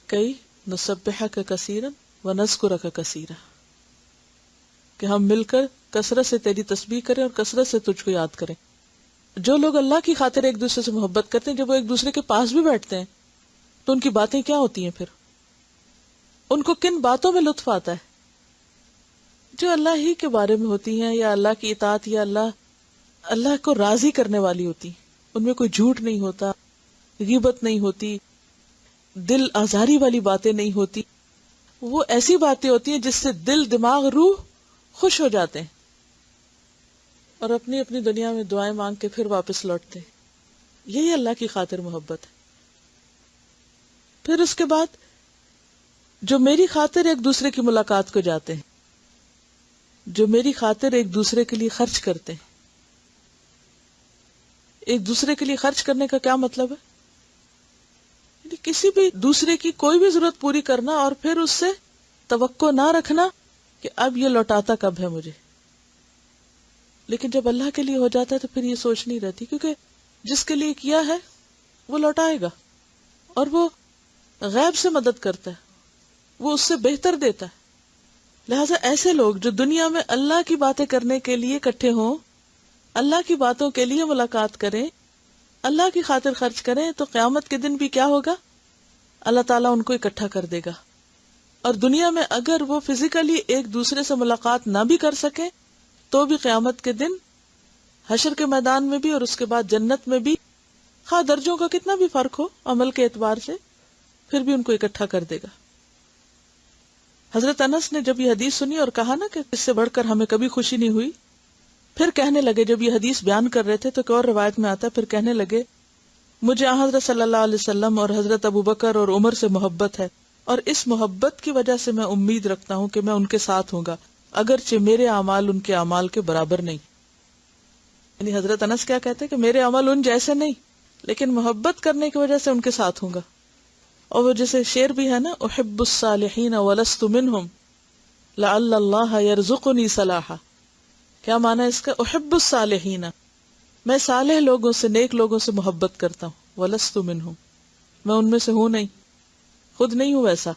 کئی نسبحک کثیرا ونذکرک کثیرا، کہ ہم مل کر کثرت سے تیری تسبیح کریں اور کثرت سے تجھ کو یاد کریں. جو لوگ اللہ کی خاطر ایک دوسرے سے محبت کرتے ہیں، جب وہ ایک دوسرے کے پاس بھی بیٹھتے ہیں تو ان کی باتیں کیا ہوتی ہیں؟ پھر ان کو کن باتوں میں لطف آتا ہے؟ جو اللہ ہی کے بارے میں ہوتی ہیں، یا اللہ کی اطاعت، یا اللہ کو راضی کرنے والی ہوتی. ان میں کوئی جھوٹ نہیں ہوتا، غیبت نہیں ہوتی، دل آزاری والی باتیں نہیں ہوتی. وہ ایسی باتیں ہوتی ہیں جس سے دل، دماغ، روح خوش ہو جاتے ہیں اور اپنی اپنی دنیا میں دعائیں مانگ کے پھر واپس لوٹتے ہیں. یہی اللہ کی خاطر محبت ہے. پھر اس کے بعد جو میری خاطر ایک دوسرے کی ملاقات کو جاتے ہیں، جو میری خاطر ایک دوسرے کے لیے خرچ کرتے ہیں. ایک دوسرے کے لیے خرچ کرنے کا کیا مطلب ہے؟ یعنی کسی بھی دوسرے کی کوئی بھی ضرورت پوری کرنا اور پھر اس سے توقع نہ رکھنا کہ اب یہ لوٹاتا کب ہے مجھے. لیکن جب اللہ کے لیے ہو جاتا ہے تو پھر یہ سوچ نہیں رہتی، کیونکہ جس کے لیے کیا ہے وہ لوٹائے گا، اور وہ غیب سے مدد کرتا ہے، وہ اس سے بہتر دیتا ہے. لہٰذا ایسے لوگ جو دنیا میں اللہ کی باتیں کرنے کے لیے اکٹھے ہوں، اللہ کی باتوں کے لیے ملاقات کریں، اللہ کی خاطر خرچ کریں، تو قیامت کے دن بھی کیا ہوگا؟ اللہ تعالیٰ ان کو اکٹھا کر دے گا. اور دنیا میں اگر وہ فزیکلی ایک دوسرے سے ملاقات نہ بھی کر سکیں تو بھی قیامت کے دن حشر کے میدان میں بھی اور اس کے بعد جنت میں بھی، خواہ درجوں کا کتنا بھی فرق ہو عمل کے اعتبار سے، پھر بھی ان کو اکٹھا کر دے گا. حضرت انس نے جب یہ حدیث سنی اور کہا نا کہ اس سے بڑھ کر ہمیں کبھی خوشی نہیں ہوئی، پھر کہنے لگے، جب یہ حدیث بیان کر رہے تھے تو ایک اور روایت میں آتا ہے، پھر کہنے لگے مجھے حضرت صلی اللہ علیہ وسلم اور حضرت ابو بکر اور عمر سے محبت ہے، اور اس محبت کی وجہ سے میں امید رکھتا ہوں کہ میں ان کے ساتھ ہوں گا، اگرچہ میرے اعمال ان کے اعمال کے برابر نہیں. یعنی حضرت انس کیا کہتے ہیں کہ میرے عمل ان جیسے نہیں، لیکن محبت کرنے کی وجہ سے ان کے ساتھ ہوں گا. اور وہ جیسے شعر بھی ہے نا، احب الصالحین ولست منہم لعل اللہ یرزقنی صلاحا. کیا معنی ہے اس کا؟ احب الصالحین، میں صالح لوگوں سے، نیک لوگوں سے محبت کرتا ہوں، ولست منہم، میں ان میں سے ہوں نہیں، خود نہیں ہوں ویسا.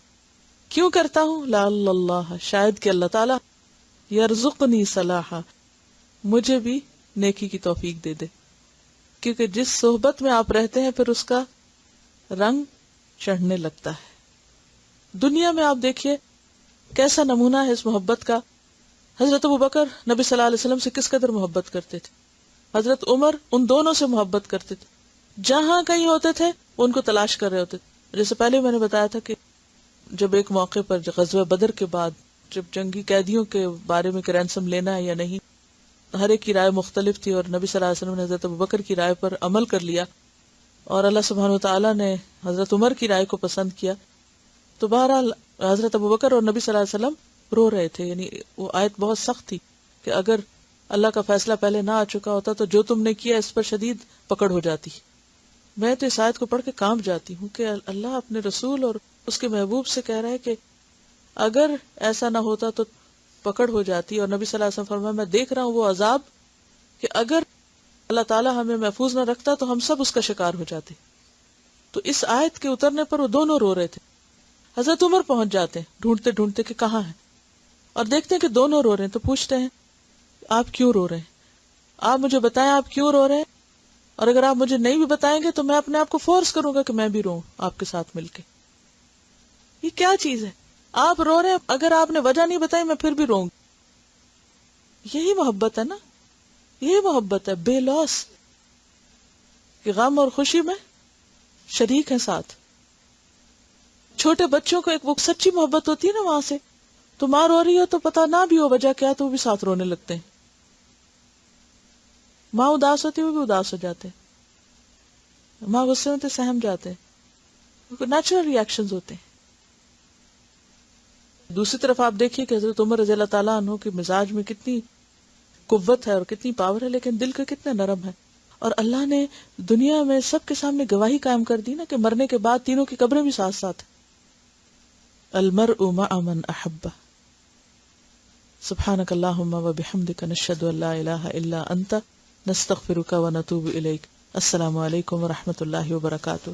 کیوں کرتا ہوں؟ لعل اللہ، شاید کہ اللہ تعالی، یرزقنی صلاحا، مجھے بھی نیکی کی توفیق دے دے. کیونکہ جس صحبت میں آپ رہتے ہیں پھر اس کا رنگ چڑھنے لگتا ہے. دنیا میں آپ دیکھیے کیسا نمونہ ہے اس محبت کا. حضرت ابو بکر نبی صلی اللہ علیہ وسلم سے کس قدر محبت کرتے تھے، حضرت عمر ان دونوں سے محبت کرتے تھے، جہاں کہیں ہوتے تھے وہ ان کو تلاش کر رہے ہوتے تھے. جیسے پہلے میں نے بتایا تھا کہ جب ایک موقع پر غزوہ بدر کے بعد جب جنگی قیدیوں کے بارے میں کہ رینسم لینا ہے یا نہیں، ہر ایک کی رائے مختلف تھی، اور نبی صلی اللہ علیہ وسلم نے حضرت ابو بکر کی رائے پر عمل کر لیا اور اللہ سبحانہ وتعالی نے حضرت عمر کی رائے کو پسند کیا. تو بہرحال حضرت ابو بکر اور نبی صلی اللہ علیہ وسلم رو رہے تھے. یعنی وہ آیت بہت سخت تھی کہ اگر اللہ کا فیصلہ پہلے نہ آ چکا ہوتا تو جو تم نے کیا اس پر شدید پکڑ ہو جاتی. میں تو اس آیت کو پڑھ کے کانپ جاتی ہوں کہ اللہ اپنے رسول اور اس کے محبوب سے کہہ رہا ہے کہ اگر ایسا نہ ہوتا تو پکڑ ہو جاتی. اور نبی صلی اللہ علیہ وسلم فرمایا میں دیکھ رہا ہوں وہ عذاب کہ اگر اللہ تعالیٰ ہمیں محفوظ نہ رکھتا تو ہم سب اس کا شکار ہو جاتے. تو اس آیت کے اترنے پر وہ دونوں رو رہے تھے. حضرت عمر پہنچ جاتے ہیں ڈھونڈتے ڈھونڈتے کہ کہاں ہیں، اور دیکھتے ہیں کہ دونوں رو رہے ہیں. تو پوچھتے ہیں آپ کیوں رو رہے ہیں؟ آپ مجھے بتائیں آپ کیوں رو رہے ہیں، اور اگر آپ مجھے نہیں بھی بتائیں گے تو میں اپنے آپ کو فورس کروں گا کہ میں بھی روؤں آپ کے ساتھ مل کے. یہ کیا چیز ہے؟ آپ رو رہے ہیں، اگر آپ نے وجہ نہیں بتائی میں پھر بھی روؤں. یہی محبت ہے نا، یہی محبت ہے بے لوث، کہ غم اور خوشی میں شریک ہیں ساتھ. چھوٹے بچوں کو ایک وہ سچی محبت ہوتی ہے نا، وہاں سے تو ماں رو رہی ہو تو پتہ نہ بھی ہو وجہ کیا تو وہ بھی ساتھ رونے لگتے ہیں. ماں اداس ہوتی ہے وہ بھی اداس ہو جاتے ہیں، ماں غصے ہوتے سہم جاتے ہیں. نیچرل ری ایکشنز ہوتے ہیں. دوسری طرف آپ دیکھیے کہ حضرت عمر رضی اللہ تعالیٰ عنہ کے مزاج میں کتنی قوت ہے اور کتنی پاور ہے، لیکن دل کا کتنا نرم ہے. اور اللہ نے دنیا میں سب کے سامنے گواہی قائم کر دی نا کہ مرنے کے بعد تینوں کی قبریں بھی ساتھ ساتھ ہیں. المرء مع من احب. سبحانک اللہم و بحمدک نشہد ان لا الہ الا انت نستغفرک و نتوب الیک. السلام علیکم و رحمۃ اللہ وبرکاتہ.